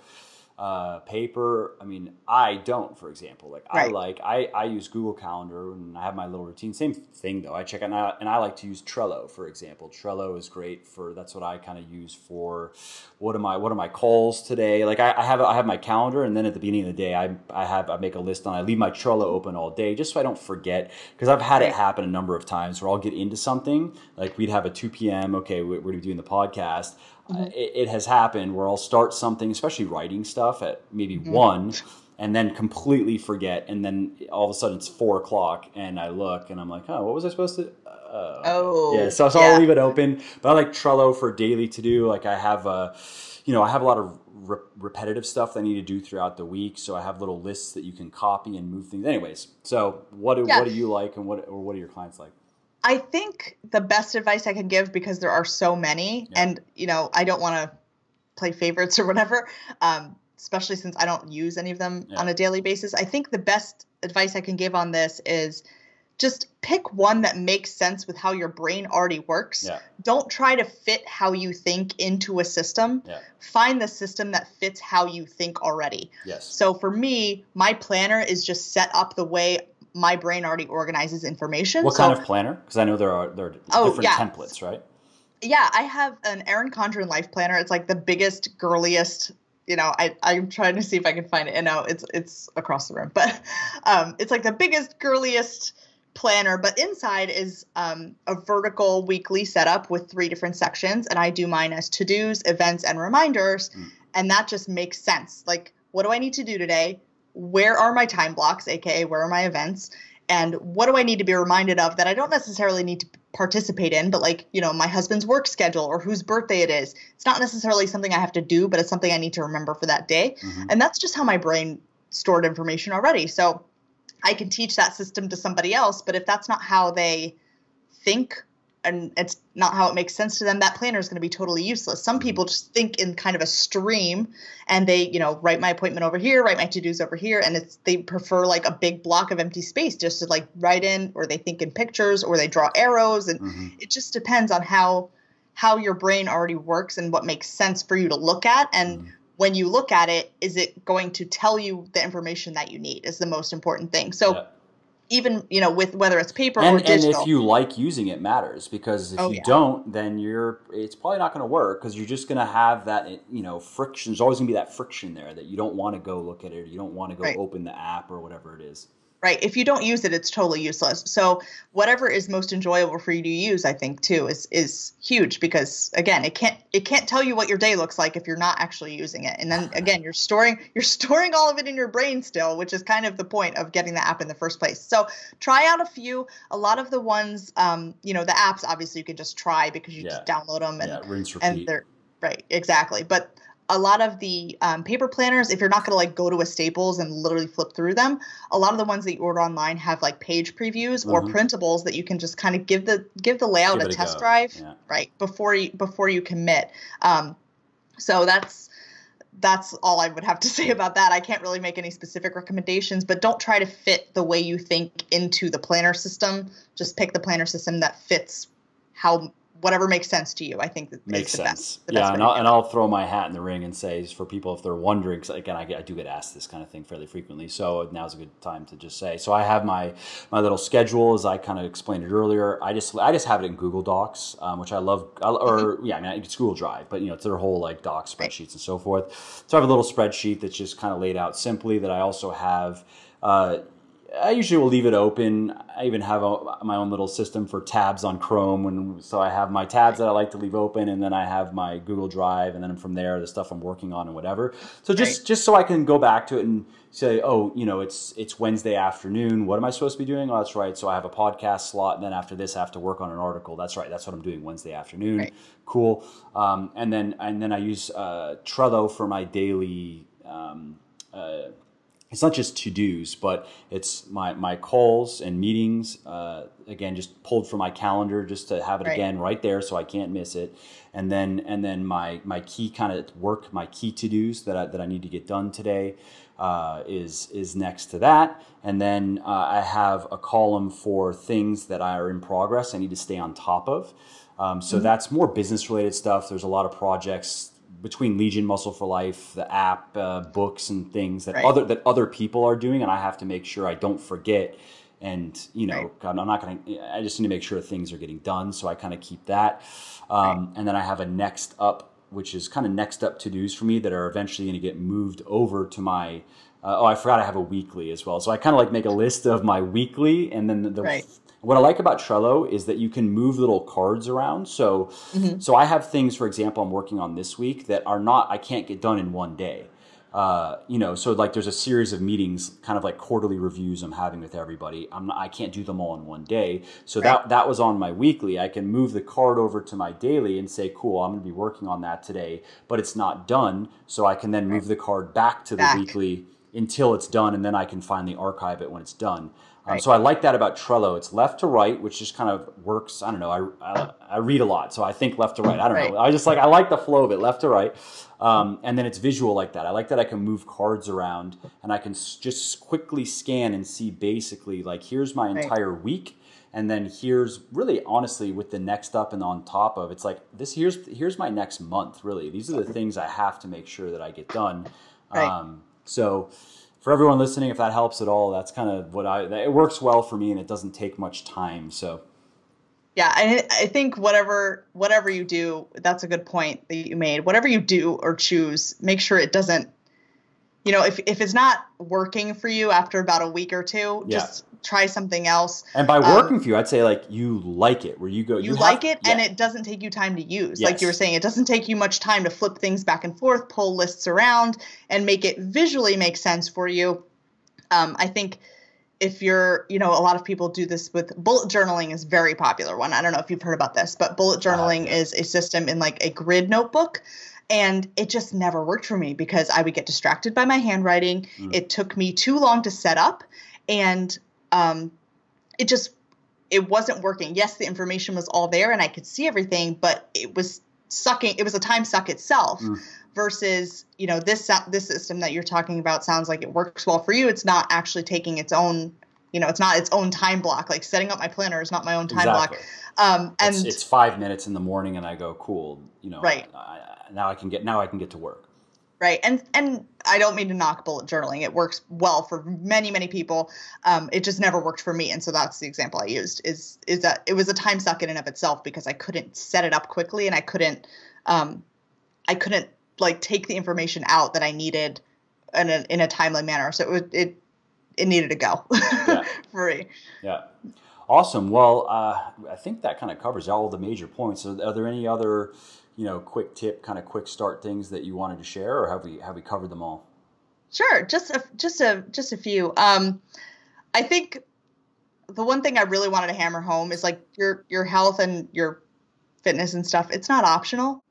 paper. I mean, I don't, for example, I use Google Calendar and I have my little routine. Same thing though. I check it out and I like to use Trello, for example. Trello is great that's what I kind of use for what are my calls today. Like I have my calendar and then at the beginning of the day, I make a list and I leave my Trello open all day just so I don't forget, because I've had it happen a number of times where I'll get into something like we'd have a 2 p.m. Okay, we're doing the podcast. It has happened where I'll start something, especially writing stuff at maybe 1 and then completely forget. And then all of a sudden it's 4:00 and I look and I'm like, oh, what was I supposed to? Yeah. So I'll leave it open, but I like Trello for daily to do. Like I have I have a lot of repetitive stuff that I need to do throughout the week. So I have little lists that you can copy and move things. Anyways, so what do you like and what do your clients like? I think the best advice I can give, because there are so many and, I don't want to play favorites or whatever, especially since I don't use any of them on a daily basis. I think the best advice I can give on this is just pick one that makes sense with how your brain already works. Don't try to fit how you think into a system. Find the system that fits how you think already. So for me, my planner is just set up the way my brain already organizes information. What kind of planner? Because I know there are different templates, right? Yeah, I have an Erin Condren life planner. It's like the biggest, girliest. I'm trying to see if I can find it. It's across the room, but it's like the biggest, girliest planner. But inside is a vertical weekly setup with 3 different sections, and I do mine as to-dos, events, and reminders, and that just makes sense. Like, what do I need to do today? Where are my time blocks, aka where are my events, and what do I need to be reminded of that I don't necessarily need to participate in, but like, my husband's work schedule or whose birthday it is. It's not necessarily something I have to do, but it's something I need to remember for that day. And that's just how my brain stored information already. So I can teach that system to somebody else, but if that's not how they think and it's not how it makes sense to them, that planner is going to be totally useless. Some people just think in kind of a stream and they, write my appointment over here, write my to-dos over here. And they prefer like a big block of empty space just to like write in, or they think in pictures, or they draw arrows. And it just depends on how how your brain already works and what makes sense for you to look at. And when you look at it, is it going to tell you the information that you need is the most important thing. So Yeah. even, with whether it's paper or And if digital. you like using it matters, because if Oh you yeah. don't, then it's probably not going to work, because you're just going to have that, friction. There's always going to be that friction there that you don't want to go look at it, or you don't want to go Right. open the app or whatever it is. Right. If you don't use it, it's totally useless. So whatever is most enjoyable for you to use, I think too, is huge, because again, it can't tell you what your day looks like if you're not actually using it. And then again, you're storing all of it in your brain still, which is kind of the point of getting the app in the first place. So try out a few. A lot of the ones, the apps, obviously you can just try because you just download them rinse, and repeat. they're right. Exactly. But a lot of the paper planners, if you're not going to like go to a Staples and literally flip through them, a lot of the ones that you order online have like page previews or printables that you can just kind of give the layout a test drive, right, before you commit. So that's all I would have to say about that. I can't really make any specific recommendations, but don't try to fit the way you think into the planner system. Just pick the planner system that fits whatever makes sense to you. I think that makes sense. And I'll throw my hat in the ring and say, for people, if they're wondering, because again, I do get asked this kind of thing fairly frequently, so now's a good time to just say. So I have my little schedule, as I kind of explained it earlier. I just have it in Google Docs, which I love, it's Google Drive, but it's their whole like docs, spreadsheets, and so forth. So I have a little spreadsheet that's just kind of laid out simply, that I also have. I usually will leave it open. I even have my own little system for tabs on Chrome. So I have my tabs that I like to leave open, and then I have my Google Drive, and then from there, the stuff I'm working on and whatever. So just so I can go back to it and say, it's Wednesday afternoon. What am I supposed to be doing? Oh, that's right. So I have a podcast slot, and then after this, I have to work on an article. That's right. That's what I'm doing Wednesday afternoon. Right. Cool. And then I use Trello for my daily. It's not just to-dos, but it's my calls and meetings, again, just pulled from my calendar just to have it again right there so I can't miss it. And then my key kind of work, my key to-dos that I need to get done today is next to that. And then I have a column for things that are in progress I need to stay on top of. So that's more business-related stuff. There's a lot of projects between Legion, Muscle for Life, the app, books, and things that other people are doing, and I have to make sure I don't forget. And I'm not going to. I just need to make sure things are getting done, so I kind of keep that. And then I have a next up, which is kind of next up to dos for me that are eventually going to get moved over to my. I forgot I have a weekly as well, so I kind of like make a list of my weekly, and then What I like about Trello is that you can move little cards around. So I have things, for example, I'm working on this week that I can't get done in one day. So like there's a series of meetings, kind of like quarterly reviews I'm having with everybody. I can't do them all in one day. So that was on my weekly. I can move the card over to my daily and say, cool, I'm going to be working on that today, but it's not done. So I can then move the card back to the weekly until it's done, and then I can finally archive it when it's done. So I like that about Trello. It's left to right, which just kind of works. I don't know. I read a lot, so I think left to right. I don't know. I like the flow of it, left to right. And then it's visual like that. I like that I can move cards around, and I can just quickly scan and see basically like here's my entire week, and then here's really honestly with the next up and on top of it's like this. Here's my next month. Really, these are the things I have to make sure that I get done. So. For everyone listening, if that helps at all, that's kind of it works well for me, and it doesn't take much time. So, yeah, I think whatever you do, that's a good point that you made. Whatever you do or choose, make sure it doesn't, if it's not working for you after about a week or two, just try something else. And by working for you, I'd say like you like it, where you go, you like it, and it doesn't take you time to use. Like you were saying, it doesn't take you much time to flip things back and forth, pull lists around, and make it visually make sense for you. I think if you're, a lot of people do this with bullet journaling is a very popular one. I don't know if you've heard about this, but bullet journaling is a system in like a grid notebook. And it just never worked for me because I would get distracted by my handwriting. It took me too long to set up, and it wasn't working. Yes, the information was all there and I could see everything, but it was sucking. It was a time suck itself versus, this system that you're talking about sounds like it works well for you. It's not actually taking its own it's not its own time block. Like setting up my planner is not my own time Exactly. block. It's, And it's 5 minutes in the morning and I go, cool, right. now I can get to work. Right. And I don't mean to knock bullet journaling. It works well for many, many people. It just never worked for me. And so that's the example I used is that it was a time suck in and of itself because I couldn't set it up quickly and I couldn't like take the information out that I needed in a timely manner. So it needed to go for me. Yeah. Awesome. Well, I think that kind of covers all the major points. Are there any other, quick tip, kind of quick start things that you wanted to share, or have we covered them all? Sure. Just a few. I think the one thing I really wanted to hammer home is like your health and your fitness and stuff. It's not optional.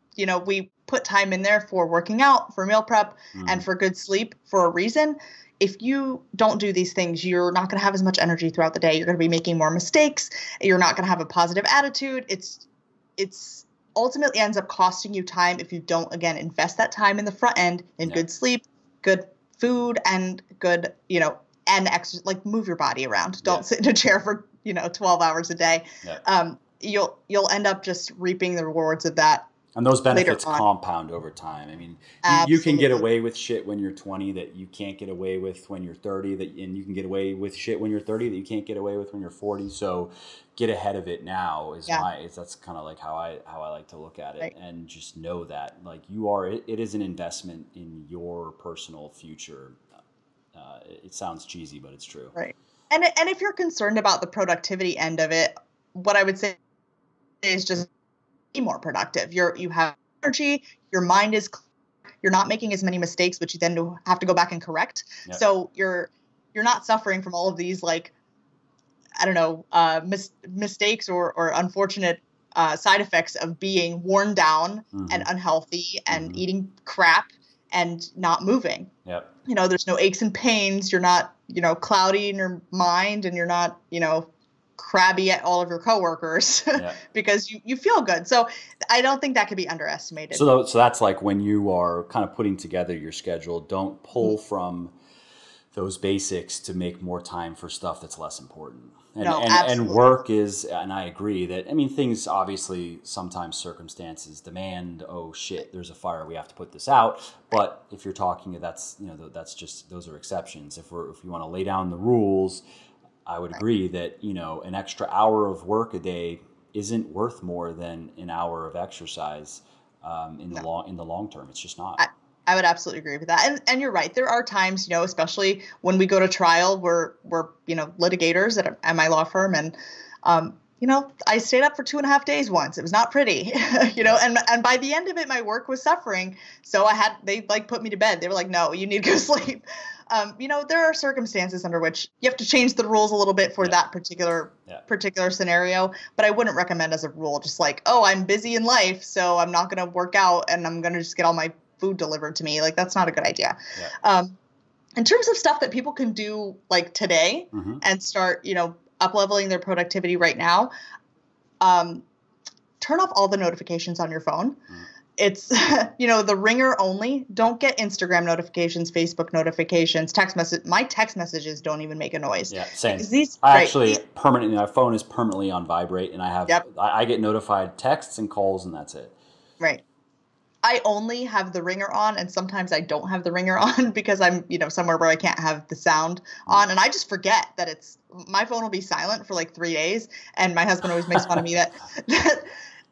We put time in there for working out, for meal prep, and for good sleep for a reason. If you don't do these things, you're not going to have as much energy throughout the day. You're going to be making more mistakes. You're not going to have a positive attitude. It's ultimately ends up costing you time if you don't, again, invest that time in the front end in good sleep, good food, and good, and exercise, like move your body around. Don't sit in a chair for, 12 hours a day. You'll end up just reaping the rewards of that. And those benefits compound over time. I mean, you can get away with shit when you're 20 that you can't get away with when you're 30, and you can get away with shit when you're 30 that you can't get away with when you're 40. So get ahead of it now that's kind of like how I like to look at it. Right. And just know that like it is an investment in your personal future. It sounds cheesy, but it's true. Right. And if you're concerned about the productivity end of it, what I would say is just be more productive. You have energy, your mind is clear, you're not making as many mistakes, which you then have to go back and correct. Yep. So you're not suffering from all of these like, I don't know, mistakes or unfortunate side effects of being worn down and unhealthy and eating crap and not moving. Yep. There's no aches and pains. You're not, cloudy in your mind, and you're not, crabby at all of your coworkers because you feel good. So I don't think that could be underestimated. So that's like when you are kind of putting together your schedule, don't pull from those basics to make more time for stuff that's less important. And work is, and I agree that, things obviously sometimes circumstances demand, oh shit, there's a fire, we have to put this out. But if you're talking, that's just, those are exceptions. If you want to lay down the rules, I would agree that, an extra hour of work a day isn't worth more than an hour of exercise in the long term. It's just not. I would absolutely agree with that. And you're right. There are times, especially when we go to trial, we're litigators at my law firm. And, I stayed up for 2.5 days once. It was not pretty, and by the end of it, my work was suffering. So they like put me to bed. They were like, no, you need to go sleep. There are circumstances under which you have to change the rules a little bit for that particular scenario, but I wouldn't recommend as a rule, just like, oh, I'm busy in life, so I'm not going to work out and I'm going to just get all my food delivered to me. Like, that's not a good idea. Yeah. In terms of stuff that people can do like today and start, up-leveling their productivity right now, turn off all the notifications on your phone. It's, the ringer only. Don't get Instagram notifications, Facebook notifications, text message. My text messages don't even make a noise. Yeah, same. Permanently, my phone is permanently on vibrate, and I get notified texts and calls, and that's it. Right. I only have the ringer on, and sometimes I don't have the ringer on because I'm, somewhere where I can't have the sound on, and I just forget that my phone will be silent for like 3 days, and my husband always makes fun of me that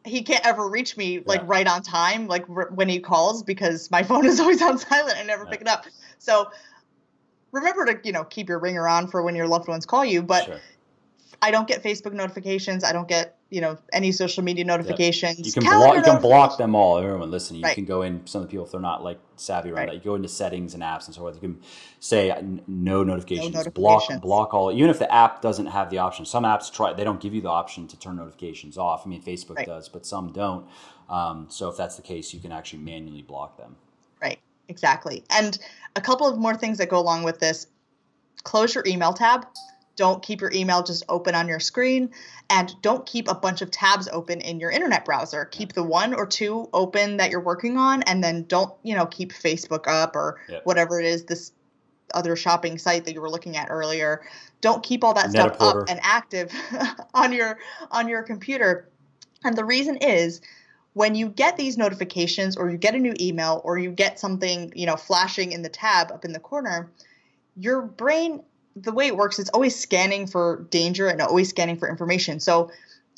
he can't ever reach me like right on time, like when he calls, because my phone is always on silent and I never pick it up. So remember to, keep your ringer on for when your loved ones call you, but I don't get Facebook notifications. I don't get, any social media notifications. You can block them all. Everyone listening, you can go in, some of the people, if they're not like savvy around that, you go into settings and apps and so forth. You can say no notifications, block all, even if the app doesn't have the option. Some apps they don't give you the option to turn notifications off. Facebook does, but some don't. So if that's the case, you can actually manually block them. Right. Exactly. And a couple of more things that go along with this: close your email tab. Don't keep your email just open on your screen, and don't keep a bunch of tabs open in your internet browser. Keep the one or two open that you're working on, and then don't, keep Facebook up or whatever it is, this other shopping site that you were looking at earlier. Don't keep all that stuff up Net-a-porter. and active on your computer. And the reason is, when you get these notifications or you get a new email or you get something, flashing in the tab up in the corner, your brain, the way it works, it's always scanning for danger and always scanning for information. So,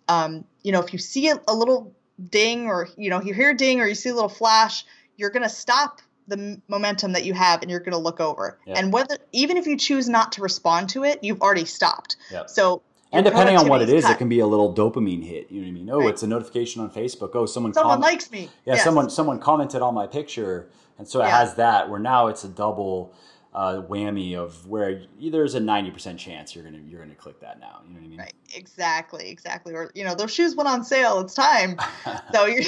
if you see a little ding, or, you hear a ding or you see a little flash, you're going to stop the momentum that you have and you're going to look over. Yep. And even if you choose not to respond to it, you've already stopped. Yep. So, and depending on what it is, cut. it can be a little dopamine hit. You know what I mean? Oh, Right. It's a notification on Facebook. Oh, someone likes me. Yeah, Yes. someone commented on my picture, and so it has that. Where now it's a double whammy of where there's a 90% chance you're gonna click that now. You know what I mean? Right. Exactly. Or those shoes went on sale. It's time. So you're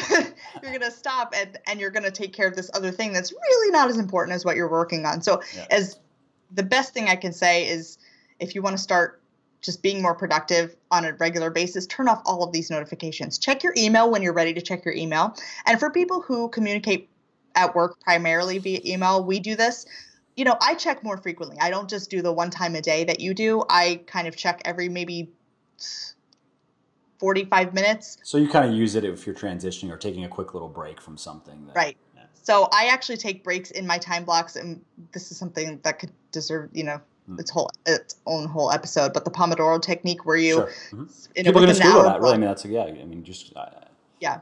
gonna stop and you're gonna take care of this other thing that's really not as important as what you're working on. So as the best thing I can say is, if you want to start just being more productive on a regular basis, turn off all of these notifications. Check your email when you're ready to check your email. And for people who communicate at work primarily via email, we do this. I check more frequently. I don't just do the one time a day that you do. I kind of check every maybe 45 minutes. So you kind of use it if you're transitioning or taking a quick little break from something. Right. Yeah. So I actually take breaks in my time blocks, and this is something that could deserve, its own whole episode. But the Pomodoro technique, where you, people are going to Google that. Really, I mean, that's just. Yeah.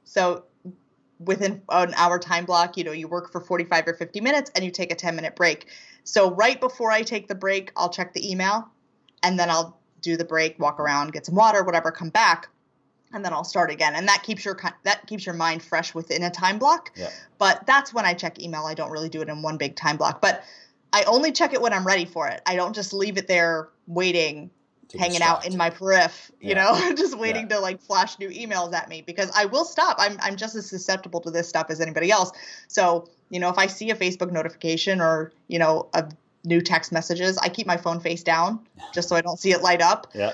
So within an hour time block, you work for 45 or 50 minutes and you take a 10-minute break. So right before I take the break, I'll check the email, and then I'll do the break, walk around, get some water, whatever, come back, and then I'll start again. And that keeps your mind fresh within a time block. Yeah. But that's when I check email. I don't really do it in one big time block, but I only check it when I'm ready for it. I don't just leave it there waiting, hanging out in my periph, just waiting to flash new emails at me, because I will stop. I'm just as susceptible to this stuff as anybody else. So, if I see a Facebook notification or, a new text messages, I keep my phone face down just so I don't see it light up. Yeah.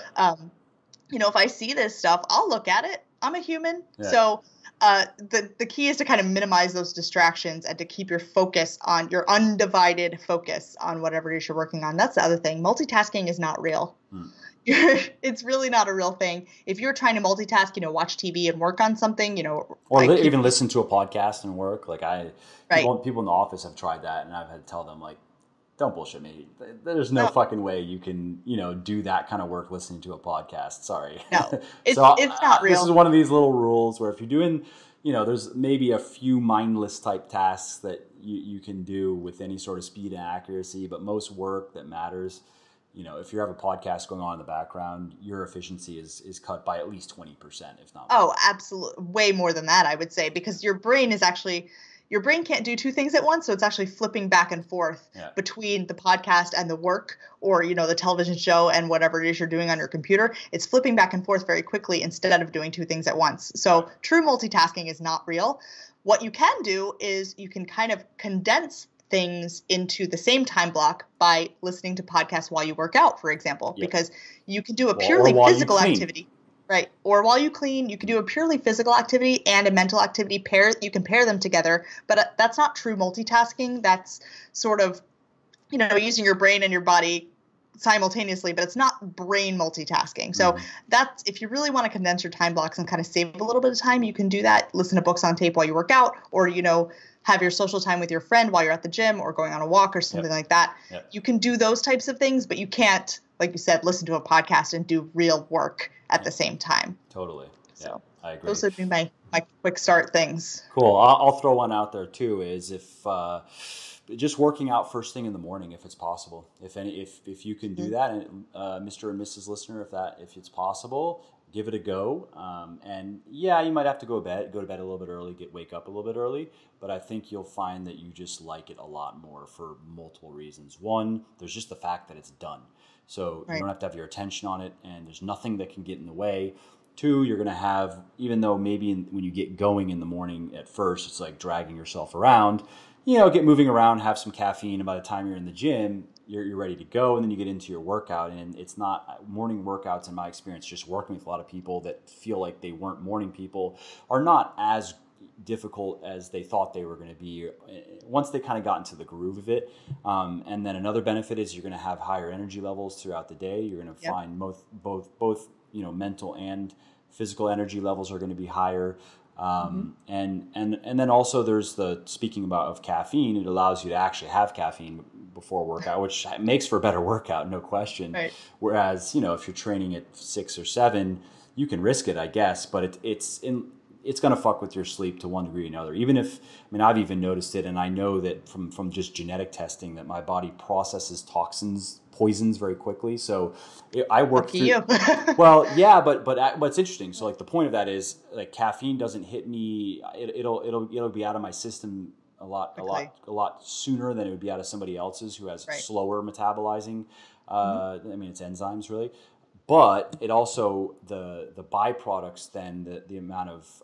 If I see this stuff, I'll look at it. I'm a human. Yeah. So the key is to kind of minimize those distractions and to keep your focus on your undivided focus on whatever it is you're working on. That's the other thing. Multitasking is not real. It's really not a real thing. If you're trying to multitask, watch TV and work on something, or even listen to a podcast and work. People in the office have tried that, and I've had to tell them, don't bullshit me. There's no fucking way you can, do that kind of work listening to a podcast. Sorry. No, it's not real. This is one of these little rules where if you're doing, there's maybe a few mindless type tasks that you can do with any sort of speed and accuracy, but most work that matters, if you have a podcast going on in the background, your efficiency is cut by at least 20%, if not more. Oh, absolutely. Way more than that, I would say, because your brain can't do two things at once. So it's actually flipping back and forth between the podcast and the work, or, the television show and whatever it is you're doing on your computer. It's flipping back and forth very quickly instead of doing two things at once. So true multitasking is not real. What you can do is you can kind of condense things into the same time block by listening to podcasts while you work out, for example, because you can do a purely physical activity. Right. Or while you clean, you can do a purely physical activity and a mental activity. You can pair them together, but that's not true multitasking. That's sort of, using your brain and your body simultaneously, but it's not brain multitasking. So that's, if you really want to condense your time blocks and kind of save a little bit of time, you can do that. Listen to books on tape while you work out, or, have your social time with your friend while you're at the gym or going on a walk or something like that. You can do those types of things, but you can't, like you said, listen to a podcast and do real work at the same time. Totally. So I agree. Those would be my quick start things. Cool. I'll throw one out there too, is if just working out first thing in the morning, if it's possible. If you can do that, and Mr. and Mrs. Listener, if it's possible, give it a go. And you might have to go to bed a little bit early, wake up a little bit early, but I think you'll find that you just like it a lot more for multiple reasons. One, there's just the fact that it's done. So you don't have to have your attention on it, and there's nothing that can get in the way. Two, you're going to have, even though maybe when you get going in the morning at first, it's like dragging yourself around, get moving around, have some caffeine, and by the time you're in the gym, you're ready to go, and then you get into your workout. And it's not morning workouts, in my experience, just working with a lot of people that feel like they weren't morning people, are not as difficult as they thought they were going to be once they kind of got into the groove of it. And then another benefit is you're going to have higher energy levels throughout the day. You're going to Yep. find both mental and physical energy levels are going to be higher. And then also there's speaking about of caffeine, it allows you to actually have caffeine before a workout, which makes for a better workout, no question. Right. Whereas, if you're training at 6 or 7, you can risk it, I guess, but it's going to fuck with your sleep to one degree or another. I've even noticed it, and I know that from just genetic testing that my body processes poisons very quickly. So I work Lucky through. you. Well, yeah, but what's interesting. So like the point of that is like caffeine doesn't hit me. It'll be out of my system a lot sooner than it would be out of somebody else's who has Right. slower metabolizing. It's enzymes really. But it also the byproducts then the amount of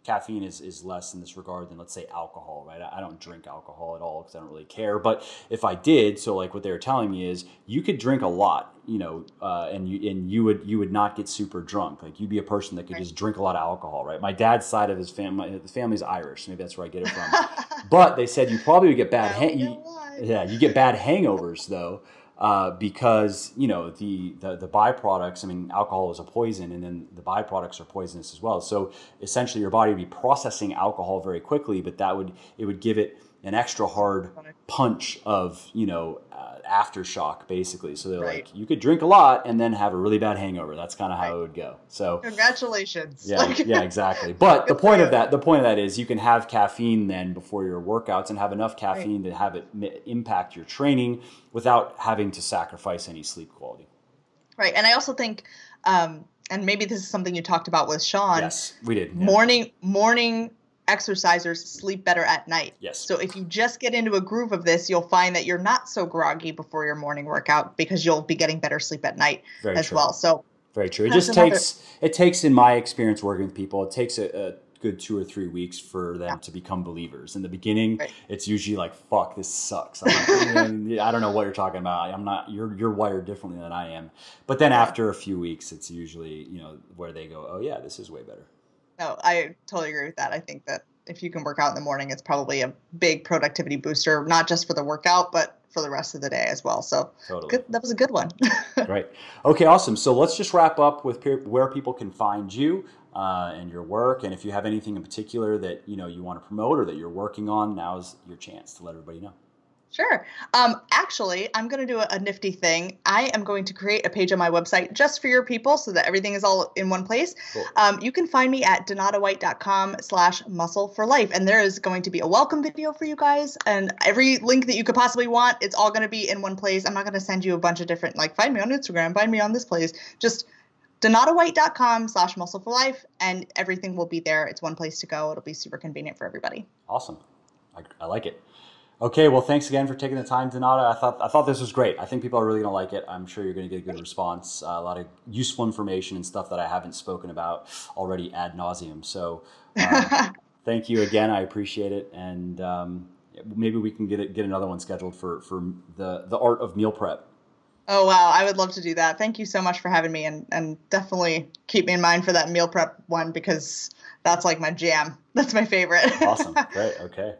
caffeine is less in this regard than, let's say, alcohol, right? I don't drink alcohol at all because I don't really care. But if I did, so like what they were telling me is you could drink a lot, and you would not get super drunk. Like you'd be a person that could just drink a lot of alcohol, right? My dad's side of his family, the family's Irish. Maybe that's where I get it from. But they said you probably would get you get bad hangovers though. Because the byproducts. Alcohol is a poison, and then the byproducts are poisonous as well. So essentially, your body would be processing alcohol very quickly, but it would give it an extra hard punch of aftershock, basically. So they're Right. like, you could drink a lot and then have a really bad hangover. That's kind of how it would go. So Congratulations. yeah, exactly. But the point of that is you can have caffeine then before your workouts and have enough caffeine to have it impact your training without having to sacrifice any sleep quality. Right. And I also think, and maybe this is something you talked about with Sean. Yes, we did. Yeah. Morning exercisers sleep better at night. Yes. So if you just get into a groove of this, you'll find that you're not so groggy before your morning workout because you'll be getting better sleep at night well. So very true. It takes, in my experience working with people, it takes a good 2 or 3 weeks for them to become believers. In the beginning, it's usually like, fuck, this sucks. I don't know what you're talking about. You're wired differently than I am. But then after a few weeks, it's usually, where they go, oh yeah, this is way better. No, I totally agree with that. I think that if you can work out in the morning, it's probably a big productivity booster, not just for the workout, but for the rest of the day as well. So that was a good one. Great. Okay, awesome. So let's just wrap up with where people can find you and your work. And if you have anything in particular that you want to promote or that you're working on, now's your chance to let everybody know. Sure. Actually, I'm going to do a nifty thing. I am going to create a page on my website just for your people so that everything is all in one place. Cool. You can find me at donatawhite.com/muscle4life. And there is going to be a welcome video for you guys and every link that you could possibly want. It's all going to be in one place. I'm not going to send you a bunch of different, find me on Instagram, find me on this place. Just donatawhite.com/muscle4life and everything will be there. It's one place to go. It'll be super convenient for everybody. Awesome. I like it. Okay, well, thanks again for taking the time, Donata. I thought this was great. I think people are really going to like it. I'm sure you're going to get a good response, a lot of useful information and stuff that I haven't spoken about already ad nauseum. So thank you again. I appreciate it. And maybe we can get another one scheduled for the art of meal prep. Oh, wow. I would love to do that. Thank you so much for having me and definitely keep me in mind for that meal prep one because that's like my jam. That's my favorite. Awesome. Great. Okay.